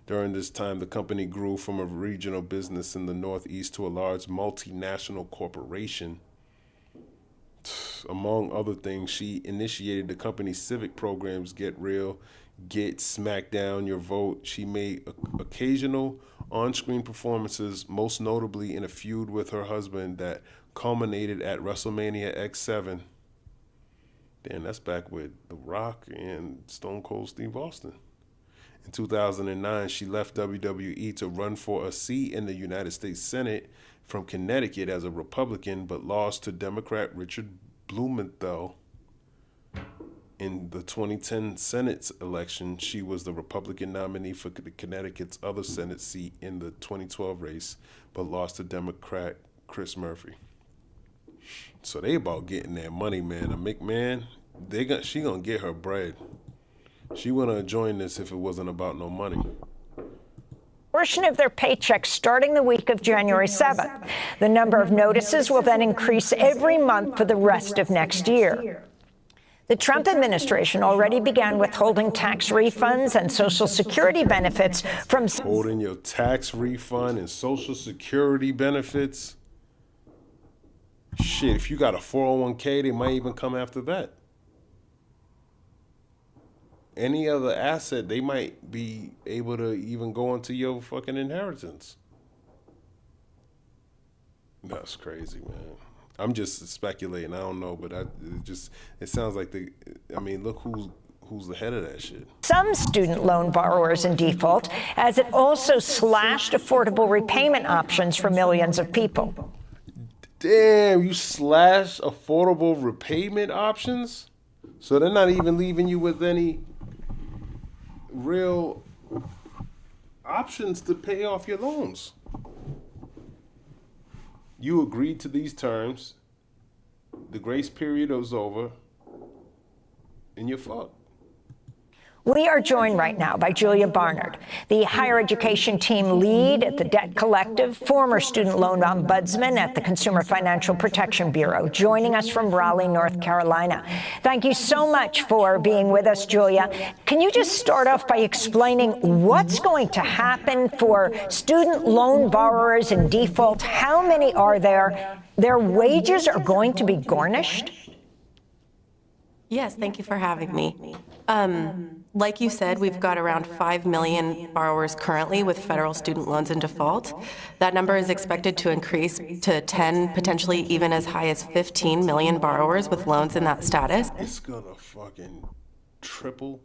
During this time, the company grew from a regional business in the Northeast to a large multinational corporation. Among other things, she initiated the company's civic programs, Get Real, Get Smack Down Your Vote. She made occasional on-screen performances, most notably in a feud with her husband that culminated at WrestleMania X7. Damn, that's back with The Rock and Stone Cold Steve Austin. In 2009, she left WWE to run for a seat in the United States Senate from Connecticut as a Republican, but lost to Democrat Richard Blumenthal. In the 2010 Senate election, she was the Republican nominee for Connecticut's other Senate seat in the 2012 race, but lost to Democrat Chris Murphy. So they about getting their money, man. A McMahon, she gonna get her bread. She wouldn't have joined this if it wasn't about no money. Portion of their paycheck starting the week of January 7th. The number of notices will then increase every month for the rest of next year. The Trump administration already began withholding tax refunds and Social Security benefits from... Holding your tax refund and Social Security benefits? Shit, if you got a 401k, they might even come after that. Any other asset, they might be able to even go into your fucking inheritance. That's crazy, man. I'm just speculating. I don't know, but it sounds like look who's the head of that shit. Some student loan borrowers in default, as it also slashed affordable repayment options for millions of people. Damn, you slash affordable repayment options? So they're not even leaving you with any real options to pay off your loans. You agreed to these terms, the grace period was over, and you're fucked. We are joined right now by Julia Barnard, the higher education team lead at the Debt Collective, former student loan ombudsman at the Consumer Financial Protection Bureau, joining us from Raleigh, North Carolina. Thank you so much for being with us, Julia. Can you just start off by explaining what's going to happen for student loan borrowers in default? How many are there? Their wages are going to be garnished? Yes, thank you for having me. Like you said, we've got around 5 million borrowers currently with federal student loans in default. That number is expected to increase to 10, potentially even as high as 15 million borrowers with loans in that status. It's gonna fucking triple.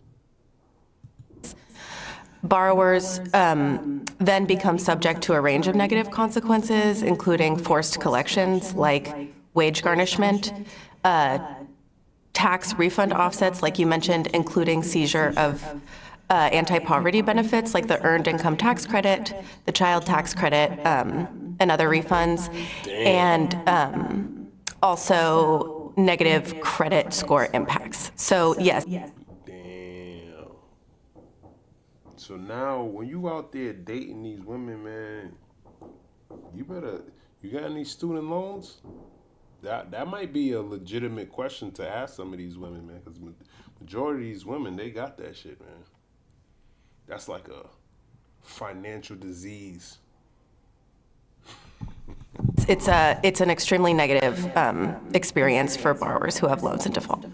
Borrowers then become subject to a range of negative consequences, including forced collections like wage garnishment, tax refund offsets, like you mentioned, including seizure of anti-poverty benefits like the Earned Income Tax Credit, the Child Tax Credit, and other refunds, and also negative credit score impacts. So, yes. Damn. So now, when you out there dating these women, man, you got any student loans? That might be a legitimate question to ask some of these women, man, because majority of these women, they got that shit, man. That's like a financial disease. it's an extremely negative experience for borrowers who have loans in default.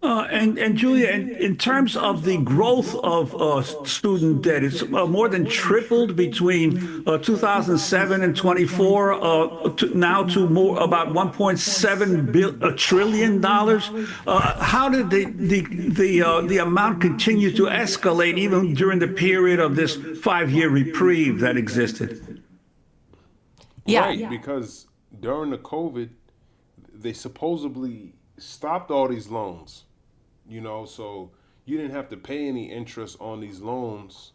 And Julia, in terms of the growth of student debt, it's more than tripled between 2007 and 24, now to more about 1.7 trillion dollars. How did the amount continue to escalate even during the period of this 5-year reprieve that existed? Right, because during the COVID, they supposedly stopped all these loans. So you didn't have to pay any interest on these loans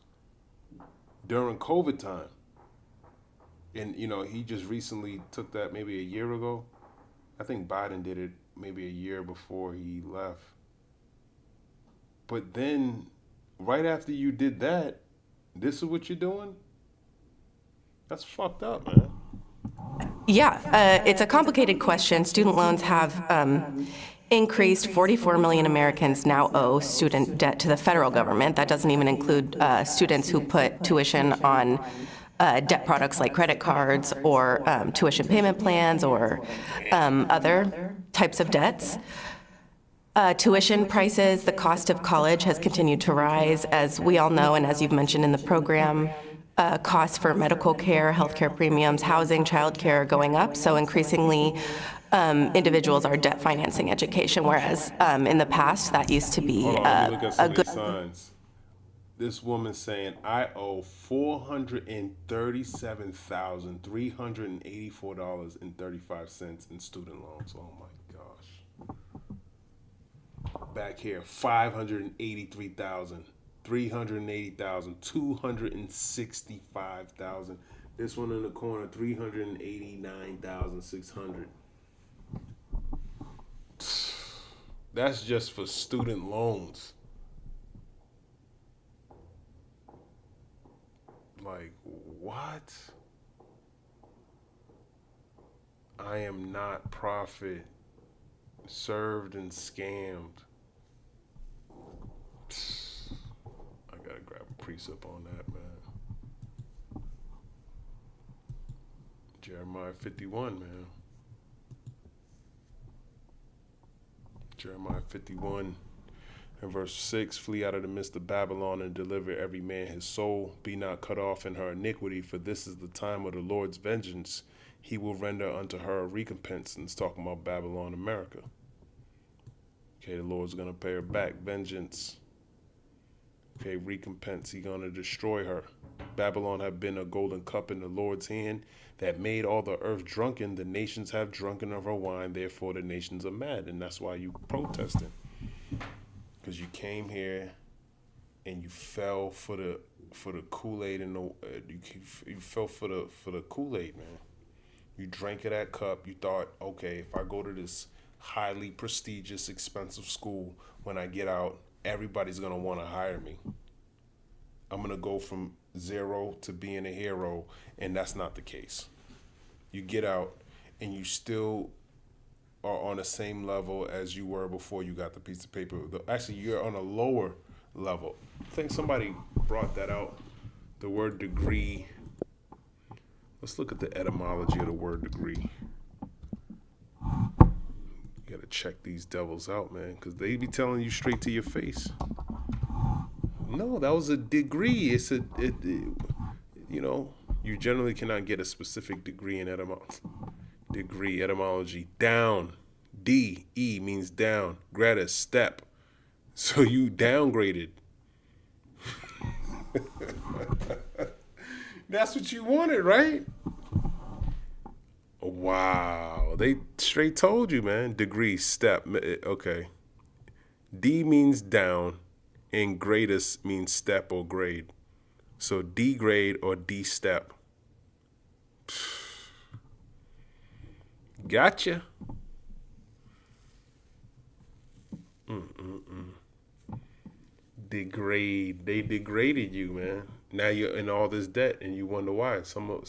during COVID time. And, he just recently took that maybe a year ago. I think Biden did it maybe a year before he left. But then, right after you did that, this is what you're doing? That's fucked up, man. Yeah, it's a complicated question. Student loans have increased. 44 million Americans now owe student debt to the federal government. That doesn't even include students who put tuition on debt products like credit cards or tuition payment plans or other types of debts. Tuition prices, the cost of college has continued to rise, as we all know, and as you've mentioned in the program. Costs for medical care, healthcare premiums, housing, childcare are going up. So increasingly, individuals are debt financing education, whereas in the past that used to be look at some a of good. these signs. This woman saying, I owe $437,384.35 in student loans. Oh my gosh. Back here, 583,000. 380,000, 265,000. This one in the corner, 389,600. That's just for student loans. Like, what? I am not profit served and scammed. I gotta grab a precept on that, man. Jeremiah 51, man. Jeremiah 51 and verse 6, flee out of the midst of Babylon and deliver every man his soul. Be not cut off in her iniquity, for this is the time of the Lord's vengeance. He will render unto her a recompense. And it's talking about Babylon, America. Okay, the Lord's going to pay her back. Vengeance. Okay, recompense. He's going to destroy her. Babylon have been a golden cup in the Lord's hand that made all the earth drunken. The nations have drunken of her wine. Therefore, the nations are mad. And that's why you protesting. Because you came here and you fell for the Kool-Aid and you fell for the Kool-Aid, man. You drank of that cup. You thought, okay, if I go to this highly prestigious, expensive school, when I get out, everybody's gonna want to hire me. I'm gonna go from zero to being a hero, and that's not the case. You get out and you still are on the same level as you were before you got the piece of paper. Actually, you're on a lower level. I think somebody brought that out, the word degree. Let's look at the etymology of the word degree. You gotta check these devils out, man, because they be telling you straight to your face. No, that was a degree. You generally cannot get a specific degree in etymology. Degree, etymology, down. D-E means down. Gratis, step. So you downgraded. That's what you wanted, right? Wow. They straight told you, man. Degree, step. Okay. D means down, and gradus means step or grade. So degrade or de-step. Gotcha. Degrade. They degraded you, man. Now you're in all this debt, and you wonder why. Some are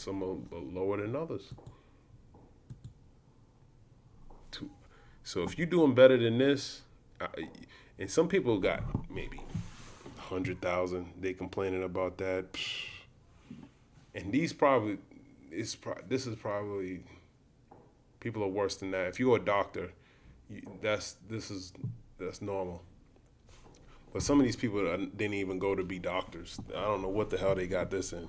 lower than others. So if you're doing better than this, and some people got maybe 100,000, they complaining about that. And these probably, this is probably, people are worse than that. If you're a doctor, that's normal. But some of these people didn't even go to be doctors. I don't know what the hell they got this in.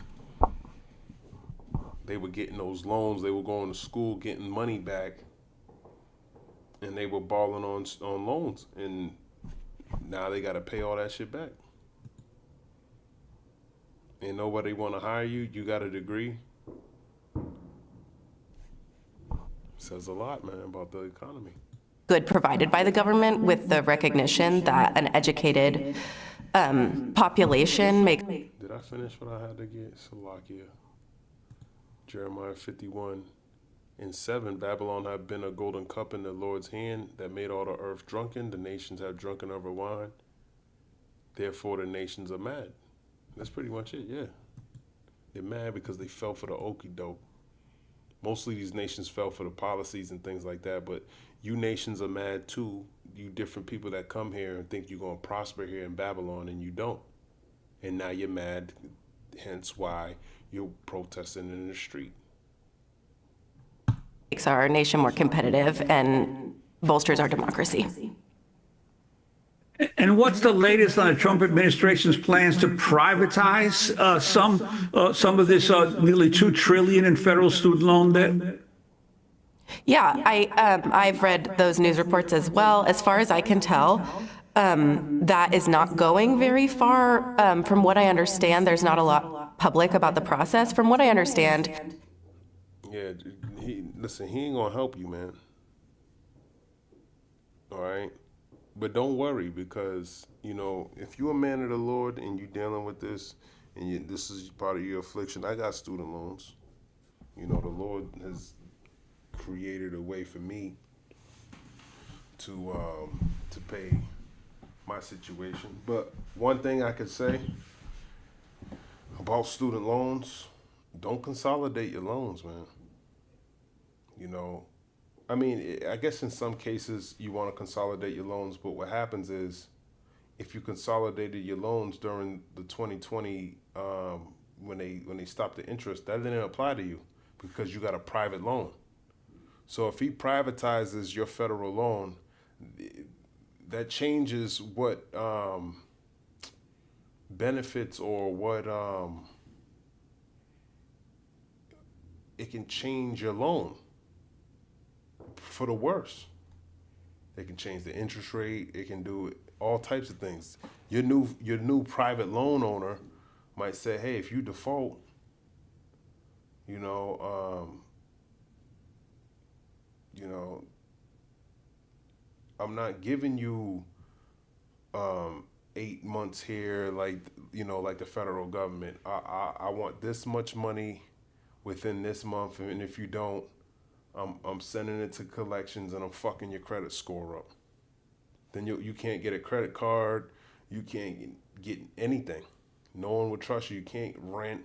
They were getting those loans. They were going to school, getting money back, and they were balling on loans. And now they got to pay all that shit back. And nobody want to hire you. You got a degree. Says a lot, man, about the economy. Good provided by the government with the recognition that an educated population makes. Did I finish what I had to get? Salakia. Jeremiah 51:7. Babylon had been a golden cup in the Lord's hand that made all the earth drunken. The nations have drunken of her wine. Therefore the nations are mad. That's pretty much it, yeah. They're mad because they fell for the okie doke. Mostly these nations fell for the policies and things like that, but you nations are mad too. You different people that come here and think you're going to prosper here in Babylon, and you don't. And now you're mad, hence why you're protesting in the street. Makes our nation more competitive and bolsters our democracy. And what's the latest on the Trump administration's plans to privatize some of this nearly $2 trillion in federal student loan debt? Yeah, I've read those news reports as well. As far as I can tell, that is not going very far. From what I understand, there's not a lot public about the process. From what I understand. Yeah, listen, he ain't gonna help you, man. All right? But don't worry, because, if you're a man of the Lord and you're dealing with this, and this is part of your affliction, I got student loans. The Lord has created a way for me to pay my situation. But one thing I could say about student loans, don't consolidate your loans, man. I guess in some cases you want to consolidate your loans, but what happens is if you consolidated your loans during the 2020 when they stopped the interest, that didn't apply to you because you got a private loan. So if he privatizes your federal loan, that changes what benefits or what it can change your loan for the worse. They can change the interest rate. It can do all types of things. Your new private loan owner might say, "Hey, if you default, I'm not giving you 8 months here like the federal government. I want this much money within this month, and if you don't, I'm sending it to collections and I'm fucking your credit score up. Then you can't get a credit card, you can't get anything. No one will trust you. You can't rent.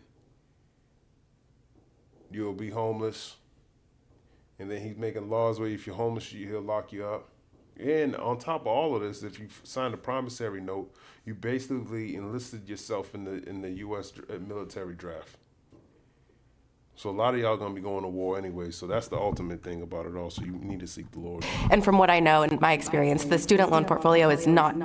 You'll be homeless. And then he's making laws where if you're homeless, he'll lock you up. And on top of all of this, if you signed a promissory note, you basically enlisted yourself in the U.S. military draft. So a lot of y'all gonna be going to war anyway. So that's the ultimate thing about it all. So you need to seek the Lord. And from what I know in my experience, the student loan portfolio is not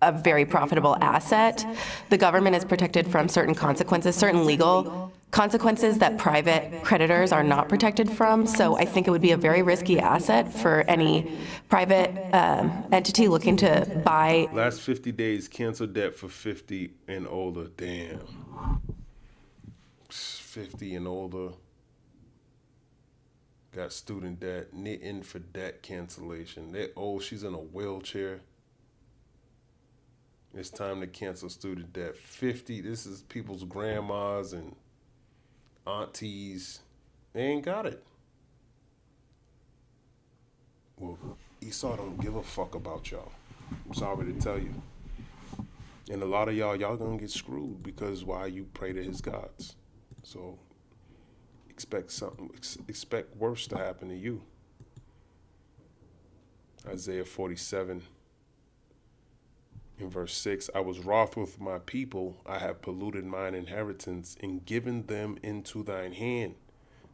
a very profitable asset. The government is protected from certain consequences, certain legal consequences that private creditors are not protected from. So I think it would be a very risky asset for any private entity looking to buy. Last 50 days, cancel debt for 50 and older. Damn. 50 and older. Got student debt, knitting for debt cancellation. She's in a wheelchair. It's time to cancel student debt. 50, this is people's grandmas and aunties. They ain't got it. Well, Esau don't give a fuck about y'all. I'm sorry to tell you. And a lot of y'all gonna get screwed because why you pray to his gods. So expect worse to happen to you. Isaiah 47 in verse 6, I was wroth with my people, I have polluted mine inheritance and given them into thine hand.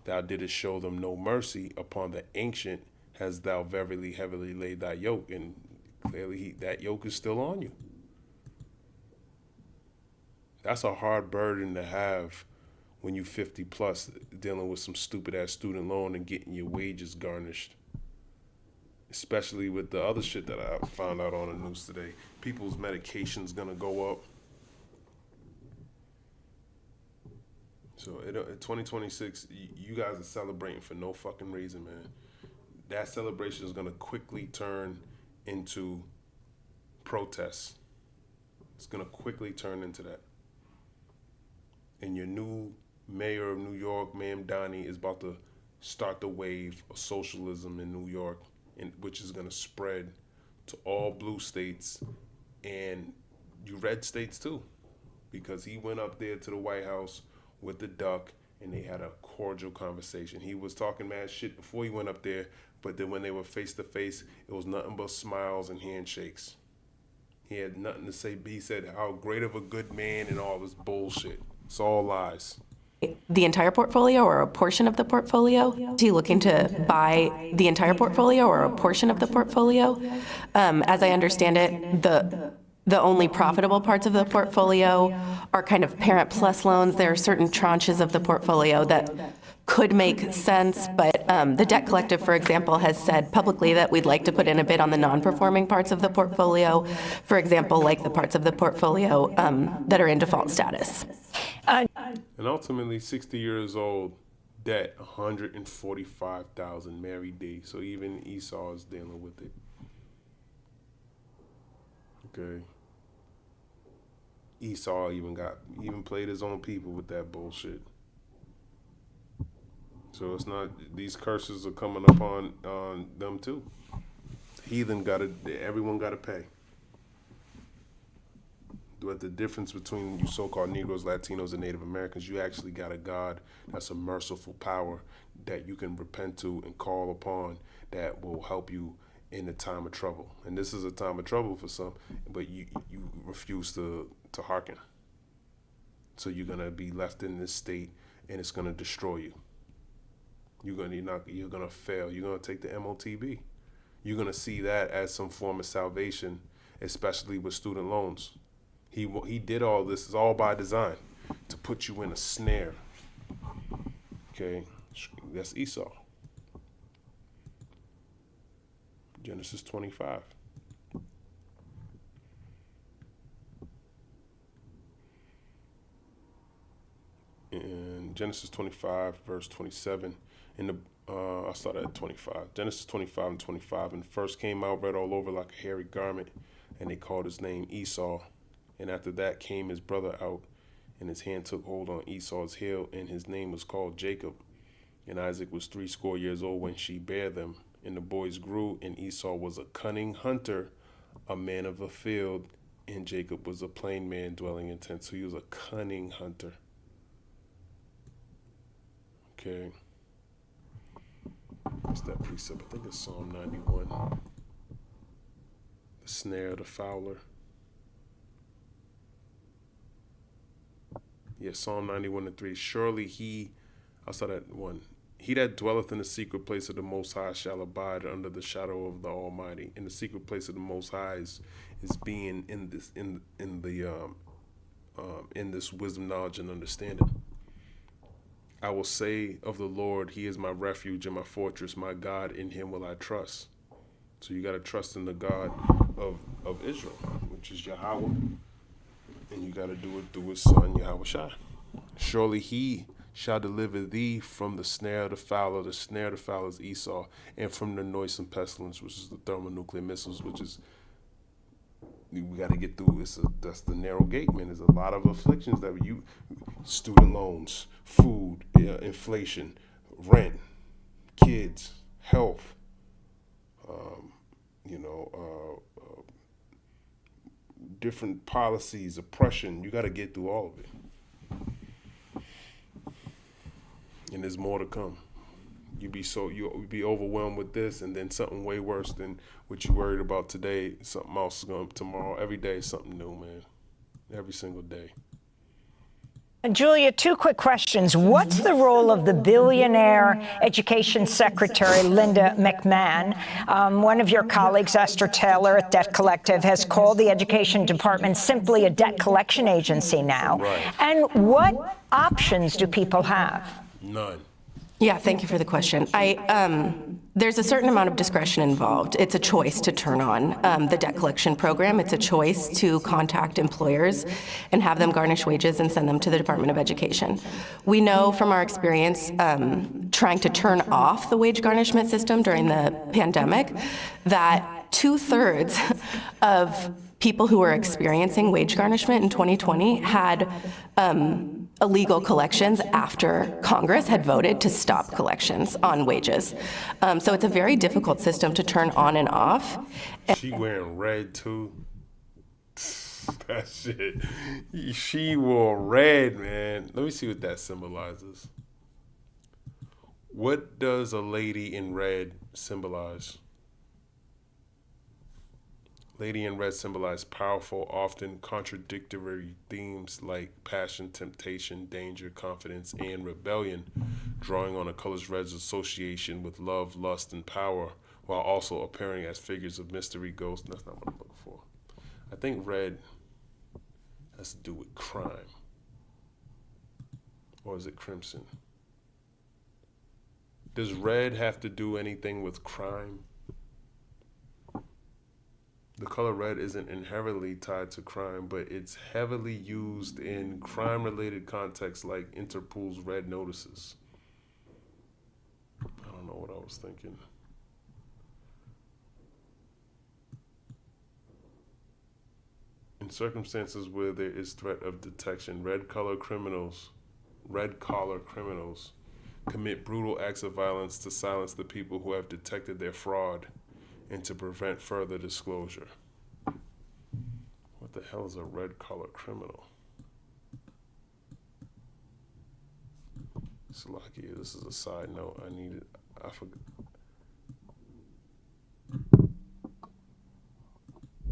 Thou didst show them no mercy. Upon the ancient hast thou verily heavily laid thy yoke. And clearly that yoke is still on you. That's a hard burden to have when you 50 plus, dealing with some stupid ass student loan and getting your wages garnished. Especially with the other shit that I found out on the news today. People's medication's gonna go up. So in 2026, you guys are celebrating for no fucking reason, man. That celebration is gonna quickly turn into protests. It's gonna quickly turn into that. And your new mayor of New York, Ma'am Donnie, is about to start the wave of socialism in New York, which is gonna spread to all blue states and you red states too. Because he went up there to the White House with the duck and they had a cordial conversation. He was talking mad shit before he went up there, but then when they were face to face, it was nothing but smiles and handshakes. He had nothing to say. He said how great of a good man and all this bullshit. It's all lies. The entire portfolio or a portion of the portfolio? Is he looking to buy the entire portfolio or a portion of the portfolio? As I understand it, the only profitable parts of the portfolio are kind of parent plus loans. There are certain tranches of the portfolio that could make sense, but the debt collective, for example, has said publicly that we'd like to put in a bid on the non-performing parts of the portfolio, for example, like the parts of the portfolio that are in default status. And ultimately, 60 years old, debt, 145,000, Mary D. So even Esau is dealing with it. Okay. Esau even played his own people with that bullshit. So it's not, these curses are coming upon them too. Everyone gotta pay. But the difference between you so-called Negroes, Latinos, and Native Americans, you actually got a God that's a merciful power that you can repent to and call upon that will help you in a time of trouble. And this is a time of trouble for some, but you refuse to hearken. So you're gonna be left in this state and it's gonna destroy you. You're gonna fail. You're gonna take the MOTB. You're gonna see that as some form of salvation, especially with student loans. He did all this. It's all by design to put you in a snare. Okay, that's Esau. Genesis 25. In Genesis 25, verse 27. I started at 25. Genesis 25 and 25. And first came out red all over like a hairy garment, and they called his name Esau. And after that came his brother out, and his hand took hold on Esau's heel, and his name was called Jacob. And Isaac was 80 years old when she bare them. And the boys grew, and Esau was a cunning hunter, a man of the field, and Jacob was a plain man dwelling in tents. So he was a cunning hunter. Okay. What's that precept? I think it's Psalm 91. The snare of the fowler. Yeah, Psalm 91:3. Surely I'll start at 1. He that dwelleth in the secret place of the Most High shall abide under the shadow of the Almighty. In the secret place of the Most High is being in this wisdom, knowledge, and understanding. I will say of the Lord, He is my refuge and my fortress, my God, in Him will I trust. So you got to trust in the God of Israel, which is Yahweh. And you got to do it through His Son, Yahweh Shai. Surely He shall deliver thee from the snare of the fowler. The snare of the fowler is Esau, and from the noisome pestilence, which is the thermonuclear missiles, which is, we got to get through. That's the narrow gate, man. There's a lot of afflictions that student loans, food, inflation, rent, kids, health, different policies, oppression. You got to get through all of it. And there's more to come. You'll be overwhelmed with this, and then something way worse than what you worried about today. Something else is going tomorrow. Every day is something new, man. Every single day. Julia, two quick questions. What's the role of the billionaire education secretary, Linda McMahon? One of your colleagues, Esther Taylor at Debt Collective, has called the Education Department simply a debt collection agency now. Right. And what options do people have? None. Yeah, thank you for the question. There's a certain amount of discretion involved. It's a choice to turn on the debt collection program. It's a choice to contact employers and have them garnish wages and send them to the Department of Education. We know from our experience trying to turn off the wage garnishment system during the pandemic that 2/3 of people who were experiencing wage garnishment in 2020 had illegal collections after Congress had voted to stop collections on wages. So it's a very difficult system to turn on and off. She wearing red too. That shit. She wore red, man. Let me see what that symbolizes. What does a lady in red symbolize? Lady in red symbolizes powerful, often contradictory themes like passion, temptation, danger, confidence, and rebellion, drawing on a color's red's association with love, lust, and power, while also appearing as figures of mystery, ghosts. That's not what I'm looking for. I think red has to do with crime. Or is it crimson? Does red have to do anything with crime? The color red isn't inherently tied to crime, but it's heavily used in crime-related contexts like Interpol's red notices. I don't know what I was thinking. In circumstances where there is threat of detection, red-collar criminals commit brutal acts of violence to silence the people who have detected their fraud and to prevent further disclosure. What the hell is a red-collar criminal? Salakia, this is a side note. I forgot.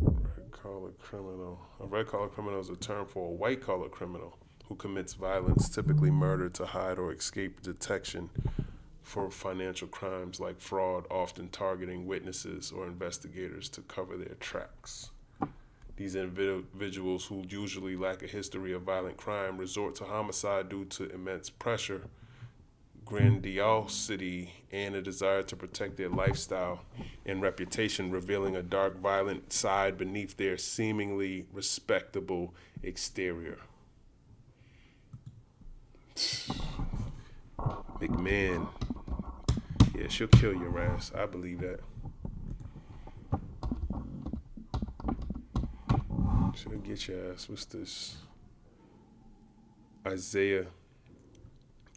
Red-collar criminal. A red-collar criminal is a term for a white-collar criminal who commits violence, typically murder, to hide or escape detection for financial crimes like fraud, often targeting witnesses or investigators to cover their tracks. These individuals, who usually lack a history of violent crime, resort to homicide due to immense pressure, grandiosity, and a desire to protect their lifestyle and reputation, revealing a dark, violent side beneath their seemingly respectable exterior. McMahon. Yeah, she'll kill your ass. I believe that. She'll get your ass. What's this? Isaiah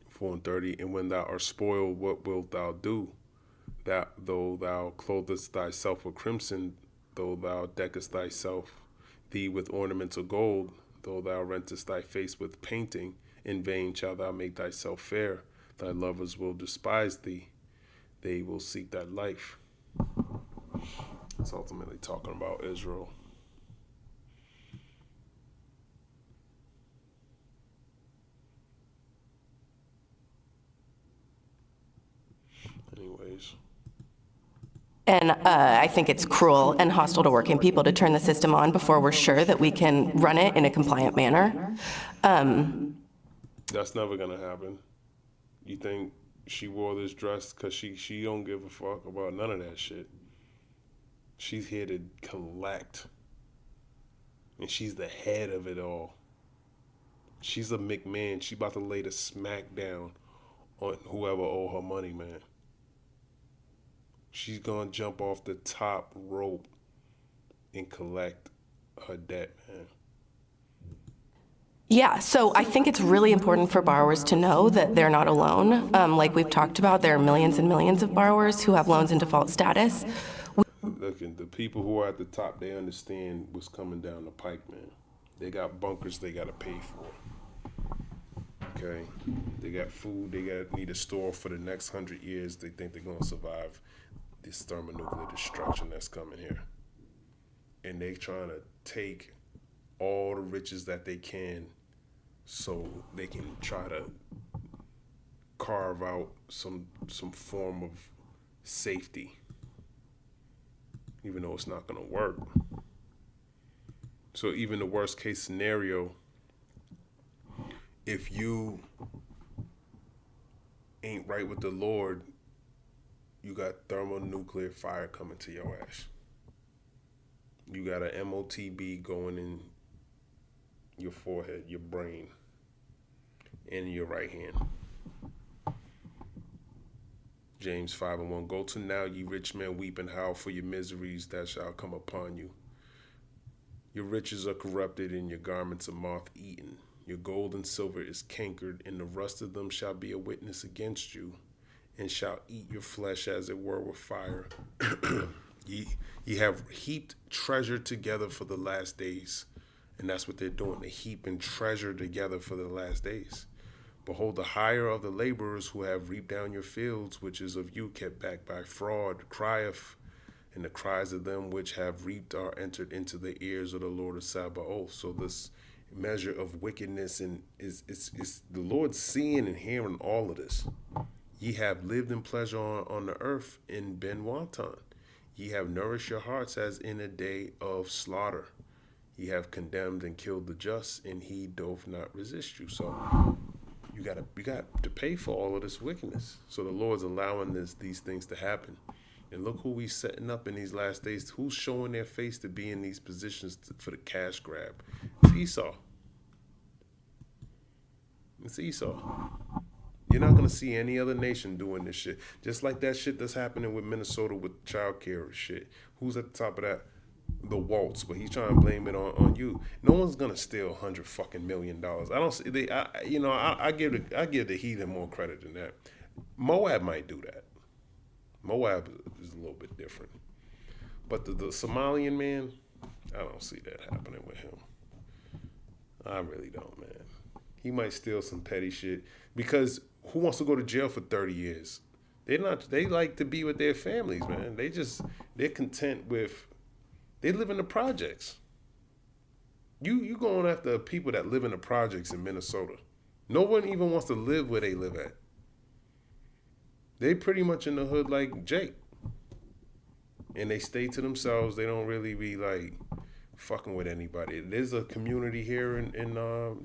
4:30. And when thou art spoiled, what wilt thou do? That though thou clothest thyself with crimson, though thou deckest thee with ornaments of gold, though thou rentest thy face with painting, in vain shalt thou make thyself fair. Thy lovers will despise thee. They will seek thy life. It's ultimately talking about Israel. Anyways. And I think it's cruel and hostile to working people to turn the system on before we're sure that we can run it in a compliant manner. That's never gonna happen. You think she wore this dress because she don't give a fuck about none of that shit. She's here to collect. And she's the head of it all. She's a McMahon. She about to lay the smack down on whoever owe her money, man. She's gonna jump off the top rope and collect her debt, man. Yeah, so I think it's really important for borrowers to know that they're not alone. Like we've talked about, there are millions and millions of borrowers who have loans in default status. Look, the people who are at the top, they understand what's coming down the pike, man. They got bunkers they gotta pay for. Okay? They got food they need to store for the next 100 years. They think they're gonna survive this thermonuclear destruction that's coming here. And they trying to take all the riches that they can so they can try to carve out some form of safety, even though it's not going to work. So even the worst case scenario, if you ain't right with the Lord, you got thermonuclear fire coming to your ass. You got a MOTB going in your forehead, your brain, and your right hand. James 5:1. Go to now, ye rich men, weep and howl for your miseries that shall come upon you. Your riches are corrupted, and your garments are moth-eaten. Your gold and silver is cankered, and the rust of them shall be a witness against you, and shall eat your flesh as it were with fire. ye have heaped treasure together for the last days. And that's what they're doing. They heaping treasure together for the last days. Behold, the hire of the laborers who have reaped down your fields, which is of you kept back by fraud, crieth, and the cries of them which have reaped are entered into the ears of the Lord of Sabaoth. So this measure of wickedness and is the Lord seeing and hearing all of this. Ye have lived in pleasure on the earth in Ben Wanton. Ye have nourished your hearts as in a day of slaughter. Ye have condemned and killed the just, and he doth not resist you. So you got to pay for all of this wickedness. So the Lord's allowing these things to happen. And look who he's setting up in these last days. Who's showing their face to be in these positions for the cash grab? It's Esau. It's Esau. You're not going to see any other nation doing this shit. Just like that shit that's happening with Minnesota with child care and shit. Who's at the top of that? The Waltz, but he's trying to blame it on you. No one's gonna steal $100 million. I don't see. I give the heathen more credit than that. Moab might do that. Moab is a little bit different, but the Somalian man, I don't see that happening with him. I really don't, man. He might steal some petty shit because who wants to go to jail for 30 years? They like to be with their families, man. They're content with. They live in the projects. You going after people that live in the projects in Minnesota. No one even wants to live where they live at. They pretty much in the hood like Jake. And they stay to themselves. They don't really be like fucking with anybody. There's a community here in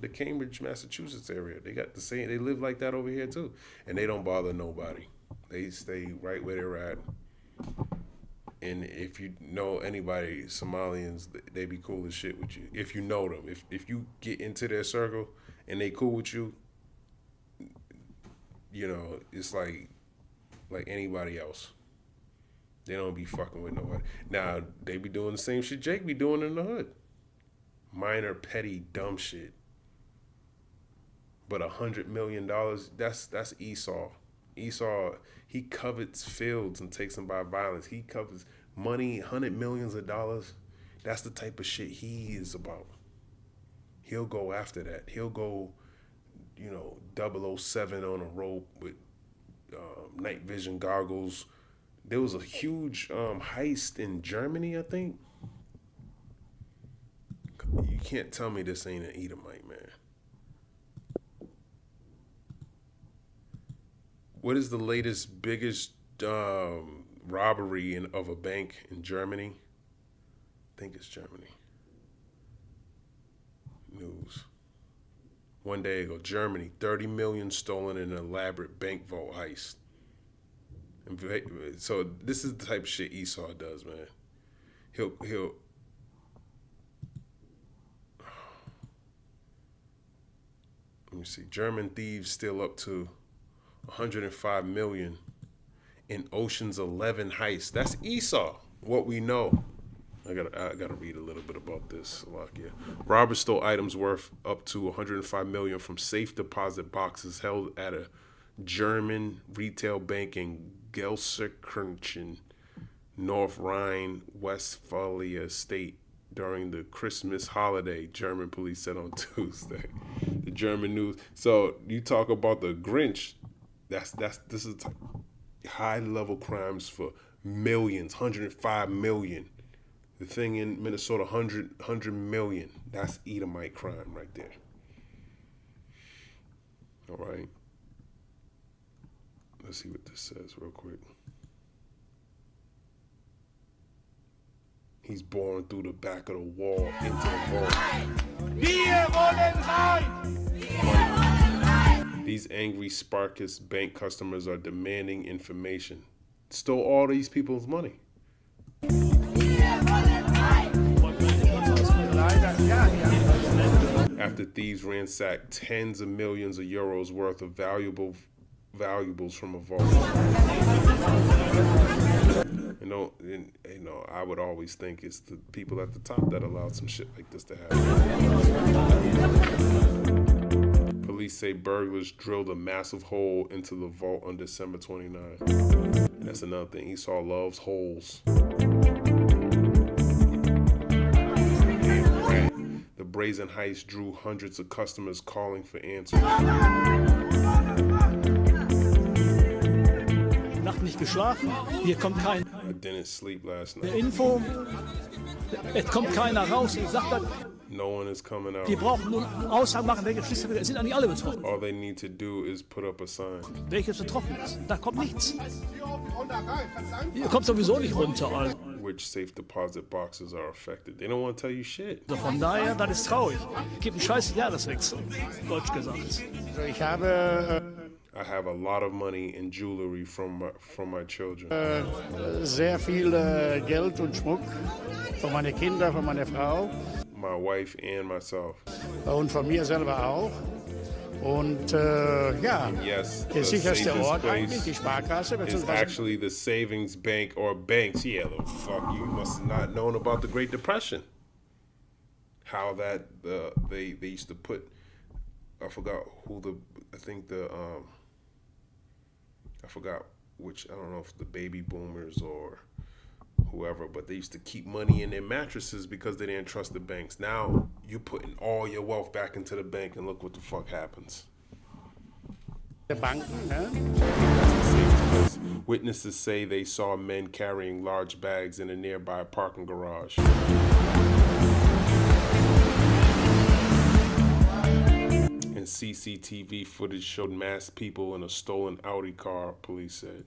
the Cambridge, Massachusetts area. They got the same. They live like that over here too. And they don't bother nobody. They stay right where they're at. And if you know anybody, Somalians, they be cool as shit with you. If you know them, if you get into their circle and they cool with you, you know, it's like anybody else. They don't be fucking with nobody. Now, they be doing the same shit Jake be doing in the hood. Minor, petty, dumb shit. But $100 million, that's Esau. Esau, he covets fields and takes them by violence. He covets money, $100 million. That's the type of shit he is about. He'll go after that. He'll go, 007 on a rope with night vision goggles. There was a huge heist in Germany, I think. You can't tell me this ain't an Edomite, man. What is the latest, biggest robbery of a bank in Germany? I think it's Germany. News. One day ago, Germany, 30 million stolen in an elaborate bank vault heist. So this is the type of shit Esau does, man. He'll let me see. German thieves steal up to 105 million in Ocean's 11 heist. That's Esau. What we know. I gotta read a little bit about this. Yeah. Robbers stole items worth up to 105 million from safe deposit boxes held at a German retail bank in Gelsenkirchen, North Rhine-Westphalia state during the Christmas holiday, German police said on Tuesday. The German news. So you talk about the Grinch. This is high level crimes for millions, 105 million. The thing in Minnesota, 100 million. That's Edomite crime right there. All right. Let's see what this says real quick. He's boring through the back of the wall into the vault. These angry Sparkus bank customers are demanding information. Stole all these people's money. After thieves ransacked tens of millions of euros worth of valuables from a vault. I would always think it's the people at the top that allowed some shit like this to happen. Police say burglars drilled a massive hole into the vault on December 29. And that's another thing. Esau loves holes. The brazen heist drew hundreds of customers calling for answers. Nacht nicht geschlafen, hier kommt kein I didn't sleep last night. Info, es kommt keiner raus und sagt dann, no one is coming out. Die brauchen nur Aussagen machen, welche Schlüssel sind eigentlich alle betroffen. All they need to do is put up a sign. Welches betroffen ist, da kommt nichts. Hier kommt sowieso nicht runter. Also. Which safe deposit boxes are affected. They don't want to tell you shit. Also von daher, das ist traurig. Gibt einen scheiß Jahreswechsel, deutsch gesagt. Ich habe I have a lot of money in jewelry from my children. Sehr viel Geld und Schmuck für meine Kinder, für meine Frau. My wife and myself. Und von mir selber auch. Und ja, yes, der sicherste Ort eigentlich, die Sparkasse. Is actually the savings bank or banks. Yeah, the fuck, you must have not known about the Great Depression. How that they used to put, I forgot which, I don't know if the baby boomers or whoever, but they used to keep money in their mattresses because they didn't trust the banks. Now you're putting all your wealth back into the bank and look what the fuck happens. Witnesses say they saw men carrying large bags in a nearby parking garage. And CCTV footage showed masked people in a stolen Audi car, police said.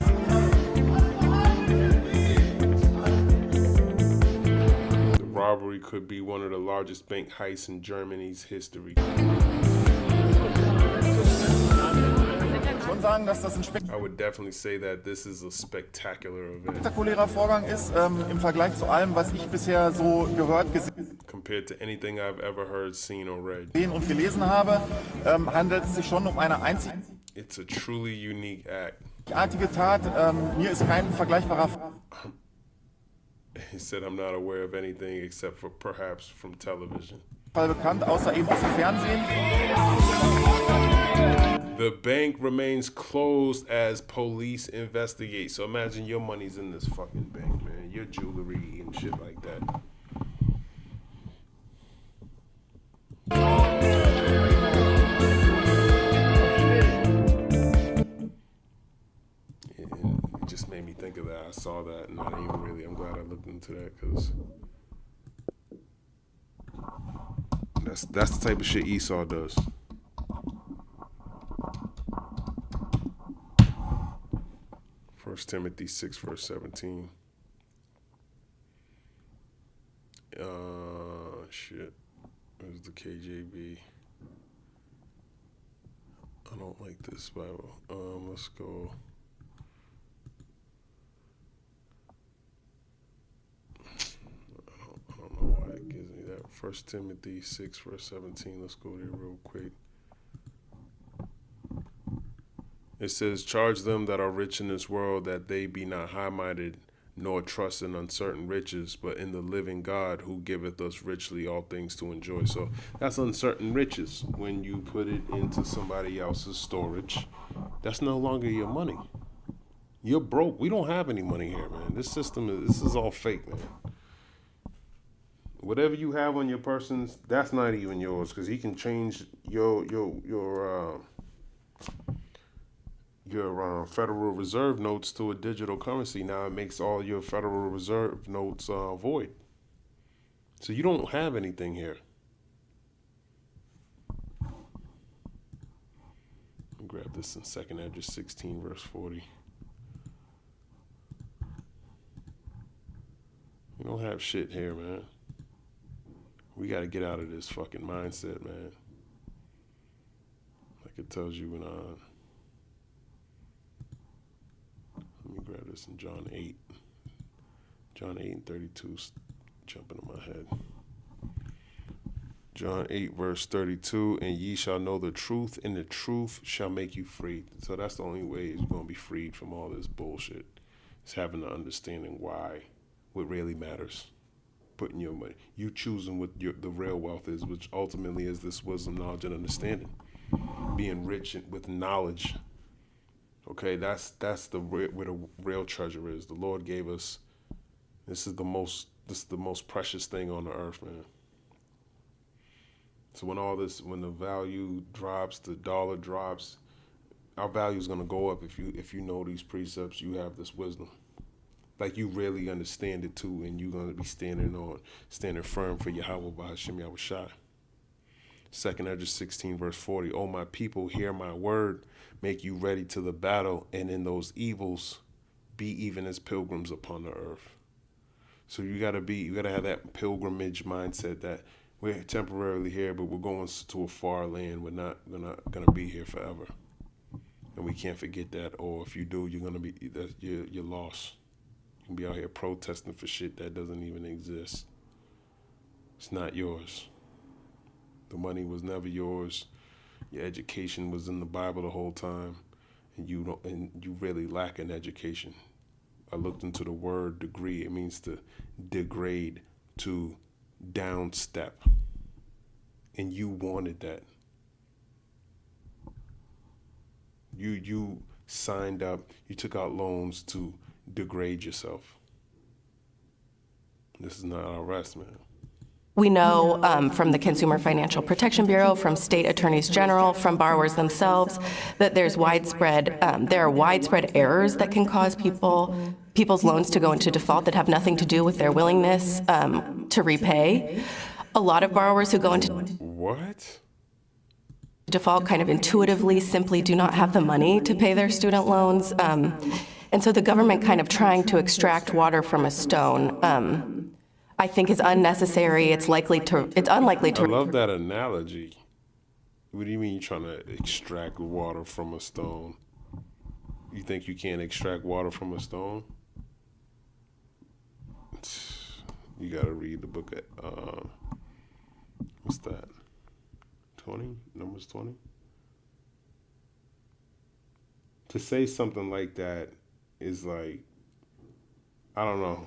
The robbery could be one of the largest bank heists in Germany's history. I would definitely say that this is a spectacular event. Spektakulärer Vorgang ist im Vergleich zu allem, was ich bisher so gehört, compared to anything I've ever heard, seen or read. Gesehen und gelesen habe, handelt es sich schon eine einzigartige. It's a truly unique act. Tat. Mir ist kein vergleichbarer. He said, I'm not aware of anything except for perhaps from television. Fall bekannt, außer eben aus dem Fernsehen. The bank remains closed as police investigate. So imagine your money's in this fucking bank, man. Your jewelry and shit like that. It just made me think of that. I saw that and I'm glad I looked into that because that's the type of shit Esau does. First Timothy 6 verse 17. Shit. There's the KJV. I don't like this Bible. Let's go. I don't know why it gives me that. First Timothy 6 verse 17. Let's go there real quick. It says, charge them that are rich in this world that they be not high-minded, nor trust in uncertain riches, but in the living God who giveth us richly all things to enjoy. So that's uncertain riches. When you put it into somebody else's storage, that's no longer your money. You're broke. We don't have any money here, man. This is all fake, man. Whatever you have on your persons, that's not even yours, because he can change your Federal Reserve notes to a digital currency. Now it makes all your Federal Reserve notes void. So you don't have anything here. grab this in 2nd Edges 16, verse 40. We don't have shit here, man. We got to get out of this fucking mindset, man. Like it tells you in, let me grab this in John 8. John 8 and 32 's jumping in my head. John 8, verse 32, and ye shall know the truth, and the truth shall make you free. So that's the only way you're going to be freed from all this bullshit. It's having the understanding why, what really matters. Putting your money, you choosing what the real wealth is, which ultimately is this wisdom, knowledge, and understanding. Being rich with knowledge. Okay, that's where the real treasure is. The Lord gave us, this is the most precious thing on the earth, man. So when the value drops, the dollar drops, our value is going to go up if you know these precepts, you have this wisdom. Like you really understand it too, and you're going to be standing firm for Yahweh B'Hashem Yahushai. 2nd Edges 16, verse 40, O my people, hear my word, make you ready to the battle, and in those evils be even as pilgrims upon the earth. So you got to have that pilgrimage mindset that we're temporarily here, but we're going to a far land. We're not gonna be here forever, and we can't forget that. Or if you do, you're lost. You can be out here protesting for shit that doesn't even exist. It's not yours. The money was never yours. Your education was in the Bible the whole time, and you really lack an education. I looked into the word degree. It means to degrade, to downstep, and you wanted that. You signed up, you took out loans to degrade yourself. This is not our rest, man. We know from the Consumer Financial Protection Bureau, from state attorneys general, from borrowers themselves, that there are widespread errors that can cause people's loans to go into default that have nothing to do with their willingness to repay. A lot of borrowers who go into default kind of intuitively simply do not have the money to pay their student loans. And so the government kind of trying to extract water from a stone, I think is unnecessary. It's unlikely to. I love that analogy. What do you mean you're trying to extract water from a stone? You think you can't extract water from a stone? You gotta read the book at, what's that? 20? Numbers 20? To say something like that is like, I don't know.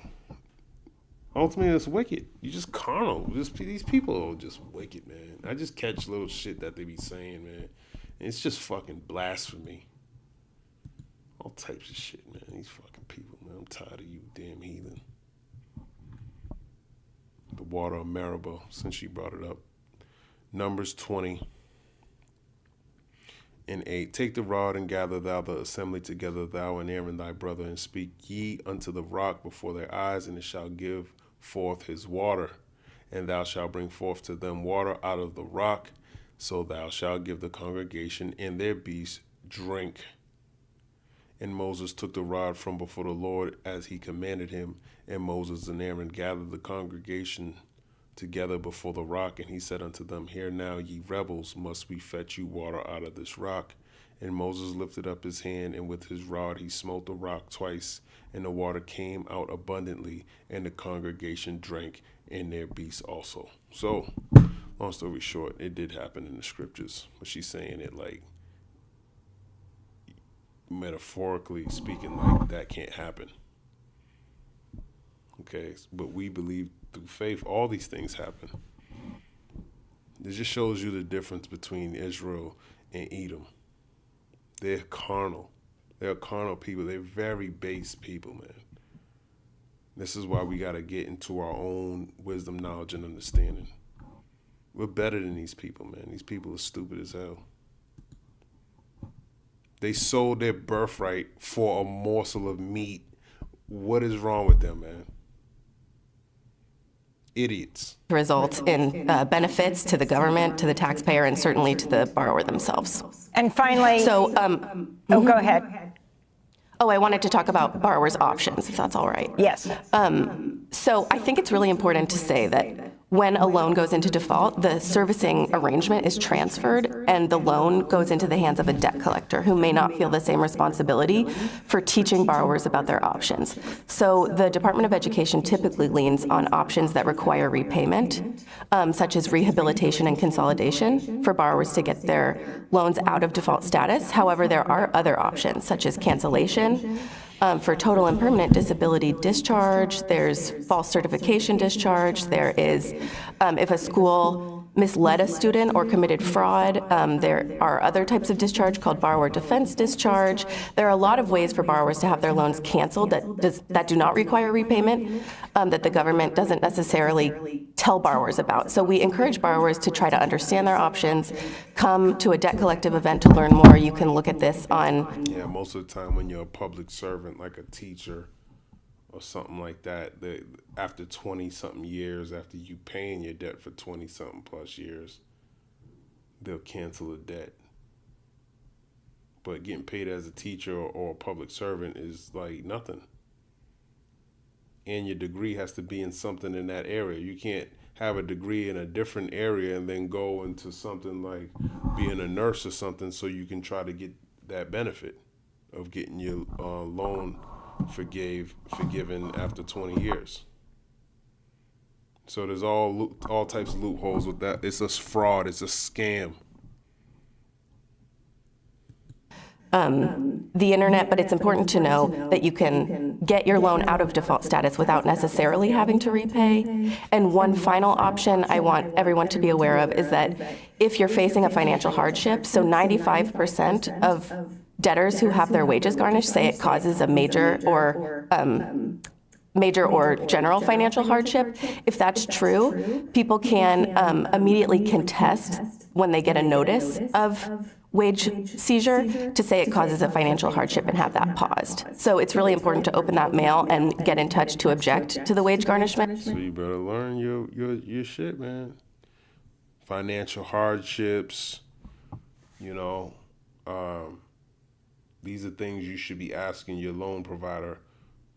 Ultimately, it's wicked. You just carnal. These people are just wicked, man. I just catch little shit that they be saying, man. And it's just fucking blasphemy. All types of shit, man. These fucking people, man. I'm tired of you, damn heathen. The water of Meribah, since you brought it up. Numbers 20 and 8. Take the rod and gather thou the assembly together, thou and Aaron thy brother, and speak ye unto the rock before their eyes, and it shall give forth his water, and thou shalt bring forth to them water out of the rock. So thou shalt give the congregation and their beasts drink. And Moses took the rod from before the Lord as he commanded him, and Moses and Aaron gathered the congregation together before the rock, and he said unto them, Hear now, ye rebels, must we fetch you water out of this rock? And Moses lifted up his hand, and with his rod he smote the rock twice, and the water came out abundantly, and the congregation drank, and their beasts also. So, long story short, it did happen in the scriptures, but she's saying it like, metaphorically speaking, like that can't happen. Okay, but we believe through faith all these things happen. It just shows you the difference between Israel and Edom. They're carnal. They're carnal people. They're very base people, man. This is why we got to get into our own wisdom, knowledge, and understanding. We're better than these people, man. These people are stupid as hell. They sold their birthright for a morsel of meat. What is wrong with them, man? Idiots. Result in benefits to the government, to the taxpayer, and certainly to the borrower themselves. And finally, so go ahead. Oh, I wanted to talk about borrowers' options, if that's all right. Yes. So I think it's really important to say that when a loan goes into default, the servicing arrangement is transferred and the loan goes into the hands of a debt collector who may not feel the same responsibility for teaching borrowers about their options. So the Department of Education typically leans on options that require repayment, such as rehabilitation and consolidation for borrowers to get their loans out of default status. However, there are other options, such as cancellation, for total and permanent disability discharge, there's false certification discharge, there is, if a school misled a student or committed fraud, there are other types of discharge called borrower defense discharge. There are a lot of ways for borrowers to have their loans canceled that do not require repayment, that the government doesn't necessarily tell borrowers about. So we encourage borrowers to try to understand their options, come to a debt collective event to learn more. You can look at this on... Yeah, most of the time when you're a public servant, like a teacher or something like that, after 20-something years, after you paying your debt for 20-something plus years, they'll cancel the debt. But getting paid as a teacher or a public servant is like nothing. And your degree has to be in something in that area. You can't have a degree in a different area and then go into something like being a nurse or something so you can try to get that benefit of getting your loan forgiven after 20 years. So there's all types of loopholes with that. It's a fraud. It's a scam. The internet, but it's important to know that you can get your loan out of default status without necessarily having to repay. And one final option I want everyone to be aware of is that if you're facing a financial hardship, so 95% of debtors who have their wages garnished say it causes a major or general financial hardship. If that's true, people can immediately contest when they get a notice of wage seizure to say it causes a financial hardship and have that paused. So it's really important to open that mail and get in touch to object to the wage garnishment. So you better learn your shit, man. Financial hardships, these are things you should be asking your loan provider,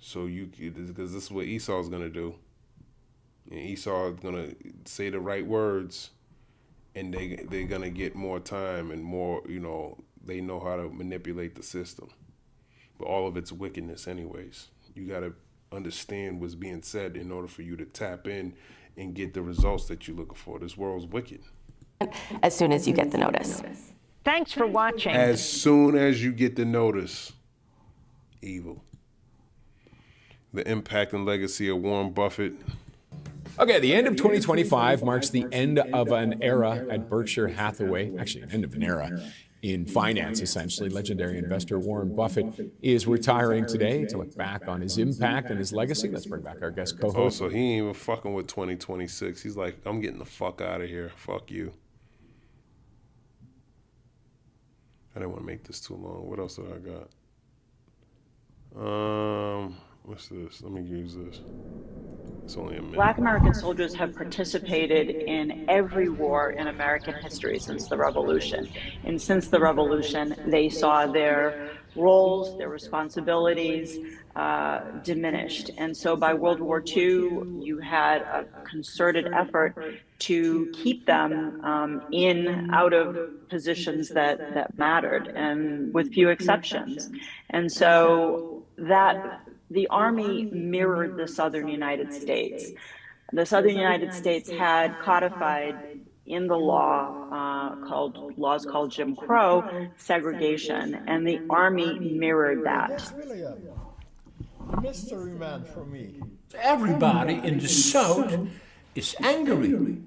because this is what Esau's gonna do. And Esau is gonna say the right words, and they're gonna get more time and more, they know how to manipulate the system. But all of it's wickedness anyways. You gotta understand what's being said in order for you to tap in and get the results that you're looking for. This world's wicked. As soon as you get the notice. Thanks for watching. As soon as you get the notice, evil. The impact and legacy of Warren Buffett. Okay, the end of 2025 marks the end of an era at Berkshire Hathaway, actually an end of an era in finance, essentially. Legendary investor Warren Buffett is retiring today to look back on his impact and his legacy. Let's bring back our guest co-host. Oh, so he ain't even fucking with 2026. He's like, I'm getting the fuck out of here. Fuck you. I didn't want to make this too long. What else do I got? What's this? Let me use this. It's only a minute. Black American soldiers have participated in every war in American history since the Revolution. And since the Revolution, they saw their roles, their responsibilities diminished. And so by World War II, you had a concerted effort to keep them out of positions that mattered, and with few exceptions. And so the Army mirrored the Southern United States. The Southern United States had codified in the laws called Jim Crow segregation, and the Army mirrored that. That's really a mystery man for me. Everybody in the South is angry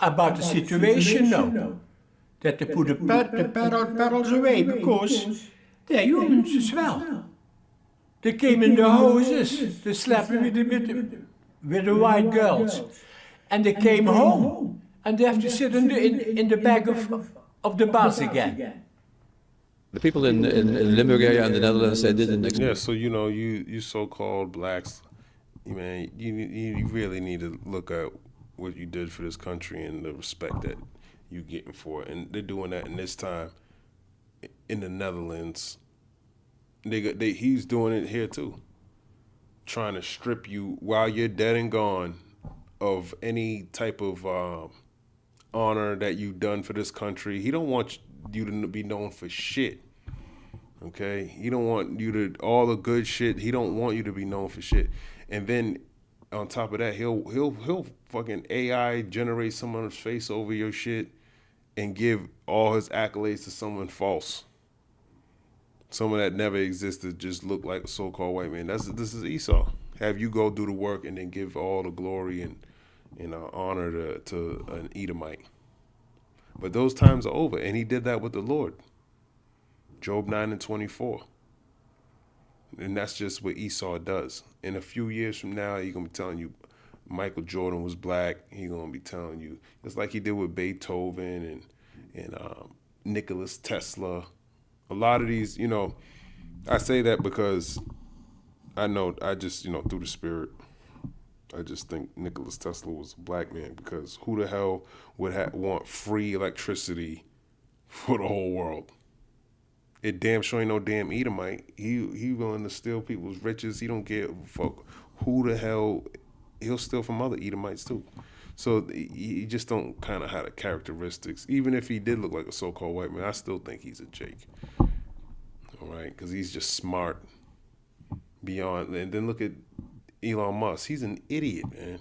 about the situation now, that they put the pedals away because they're humans as well. They came in the houses, they slept with the white girls, and they came home, and they have to sit in the back of the bus again. The people in Limburg area and the Netherlands, they didn't. Yeah, so you so-called blacks man, you really need to look at what you did for this country and the respect that you getting for it. And they're doing that in this time in the Netherlands. He's doing it here too, trying to strip you while you're dead and gone of any type of honor that you've done for this country. He don't want you to be known for shit. Okay, he don't want you to all the good shit. He don't want you to be known for shit. And then on top of that, he'll fucking AI generate someone's face over your shit and give all his accolades to someone false. Someone that never existed, just look like a so-called white man. This is Esau. Have you go do the work and then give all the glory and honor to an Edomite. But those times are over, and he did that with the Lord. Job 9:24. And that's just what Esau does. In a few years from now, he's going to be telling you Michael Jordan was black. He's going to be telling you, just like he did with Beethoven and Nikola Tesla. A lot of these, I say that because I know, I just, through the spirit, I just think Nikola Tesla was a black man, because who the hell would want free electricity for the whole world? It damn sure ain't no damn Edomite. He willing to steal people's riches. He don't give a fuck who the hell. He'll steal from other Edomites too. So he just don't kind of have the characteristics. Even if he did look like a so-called white man, I still think he's a Jake. All right, because he's just smart beyond. And then look at Elon Musk. He's an idiot, man.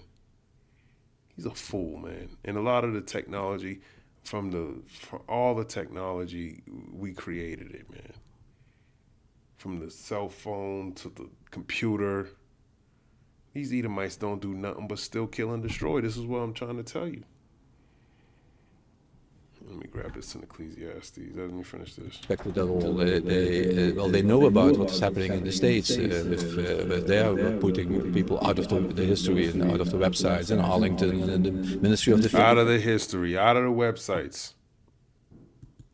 He's a fool, man. And a lot of the technology, from all the technology, we created it, man. From the cell phone to the computer. These Edomites don't do nothing but still kill and destroy. This is what I'm trying to tell you. Let me grab this in Ecclesiastes. Let me finish this. At all. They know about what's happening in the States. If they are putting people out of the history and out of the websites in Arlington and the Ministry of Defense. Out of the history, out of the websites.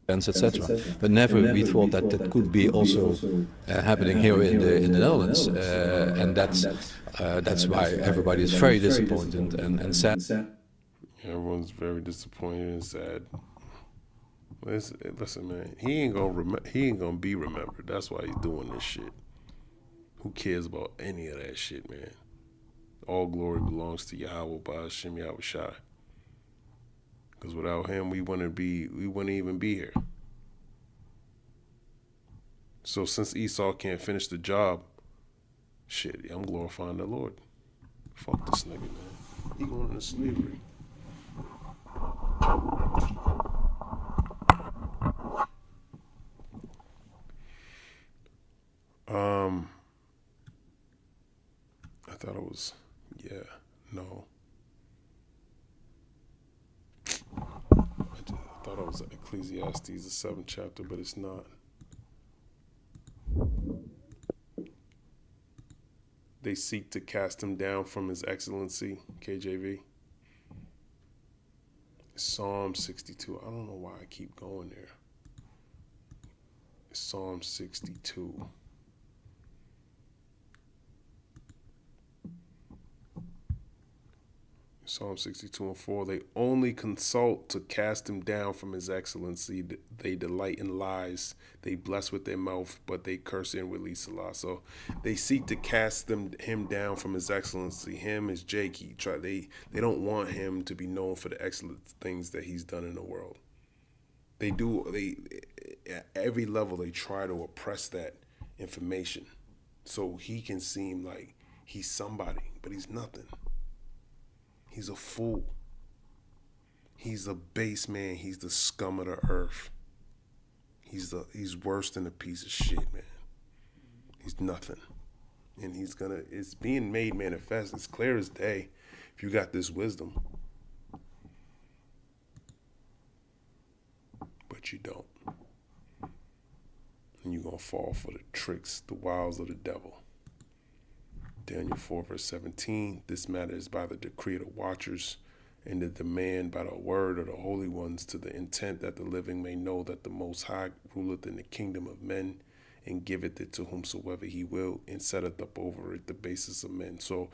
Etc. But never we thought that could be also happening here in the Netherlands, and that's why everybody is very disappointed and sad. Everyone's very disappointed and sad. Listen, man, he ain't gonna be remembered. That's why he's doing this shit. Who cares about any of that shit, man? All glory belongs to Yahweh Ba'ashem Yahushai. Because without him, we wouldn't even be here. So since Esau can't finish the job, shit, I'm glorifying the Lord. Fuck this nigga, man. He going into slavery. I thought it was, no. I thought it was Ecclesiastes, the 7th chapter, but it's not. They seek to cast him down from his excellency, KJV. Psalm 62. I don't know why I keep going there. Psalm 62. Psalm 62:4, they only consult to cast him down from his excellency. They delight in lies. They bless with their mouth, but they curse inwardly, Salah. So they seek to cast him down from his excellency. Him is Jake. They don't want him to be known for the excellent things that he's done in the world. They at every level, they try to oppress that information so he can seem like he's somebody, but he's nothing. He's a fool. He's a base man. He's the scum of the earth. He's worse than a piece of shit, man. He's nothing. And it's being made manifest. It's clear as day if you got this wisdom. But you don't. And you're going to fall for the tricks, the wiles of the devil. Daniel 4:17, this matter is by the decree of the watchers and the demand by the word of the holy ones, to the intent that the living may know that the Most High ruleth in the kingdom of men and giveth it to whomsoever he will, and setteth up over it the basis of men. So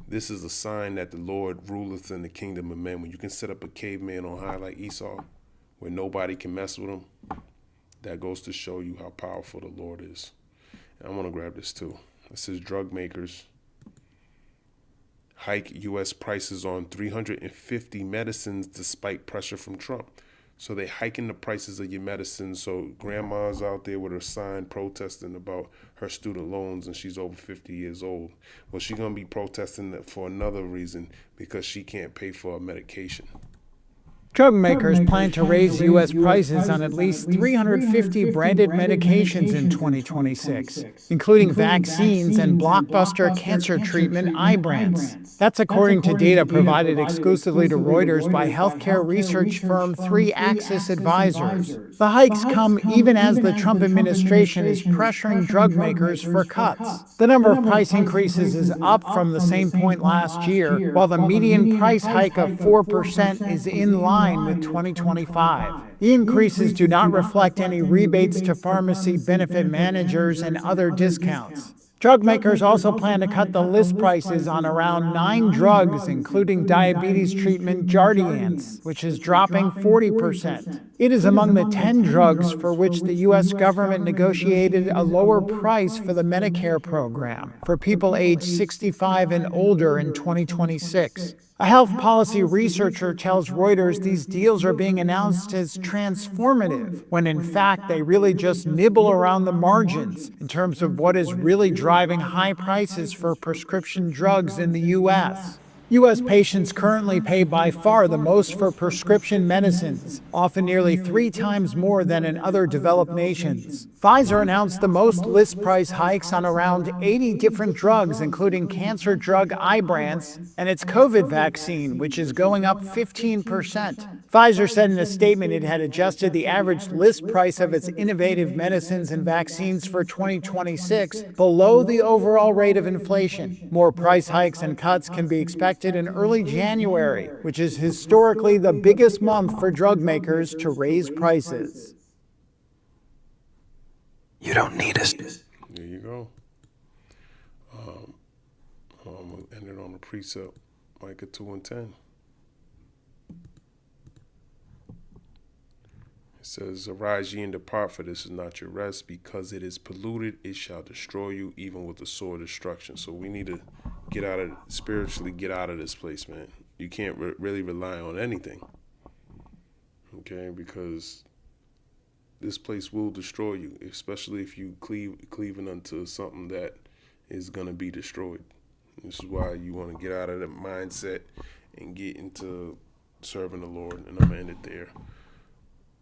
this is a sign that the Lord ruleth in the kingdom of men. When you can set up a caveman on high like Esau, where nobody can mess with him, that goes to show you how powerful the Lord is. And I want to grab this too. It says drug makers hike U.S. prices on 350 medicines despite pressure from Trump. So they hiking the prices of your medicines. So grandma's out there with her sign protesting about her student loans, and she's over 50 years old. Well, she's going to be protesting for another reason, because she can't pay for her medication. Drug makers plan to raise U.S. prices on at least 350 branded medications in 2026, including vaccines and blockbuster cancer treatment Ibrance. That's according to data provided exclusively to Reuters by healthcare research firm 3Axis Advisors. The hikes come even as the Trump administration is pressuring drug makers for cuts. The number of price increases is up from the same point last year, while the median price hike of 4% is in line with 2025. The increases do not reflect any rebates to pharmacy benefit managers and other discounts. Drug makers also plan to cut the list prices on around 9 drugs, including diabetes treatment Jardiance, which is dropping 40%. It is among the 10 drugs for which the U.S. government negotiated a lower price for the Medicare program for people aged 65 and older in 2026. A health policy researcher tells Reuters these deals are being announced as transformative, when in fact they really just nibble around the margins in terms of what is really driving high prices for prescription drugs in the U.S. U.S. patients currently pay by far the most for prescription medicines, often nearly 3 times more than in other developed nations. Pfizer announced the most list price hikes on around 80 different drugs, including cancer drug Ibrance and its COVID vaccine, which is going up 15%. Pfizer said in a statement it had adjusted the average list price of its innovative medicines and vaccines for 2026 below the overall rate of inflation. More price hikes and cuts can be expected in early January, which is historically the biggest month for drug makers to raise prices. You don't need us. There you go. We'll end it on the precept, Micah 2:10. It says, arise ye and depart, for this is not your rest, because it is polluted, it shall destroy you, even with the sword of destruction. So we need to spiritually get out of this place, man. You can't really rely on anything, okay? Because this place will destroy you, especially if you cleaving unto something that is going to be destroyed. This is why you want to get out of that mindset and get into serving the Lord. And I'm going to end it there.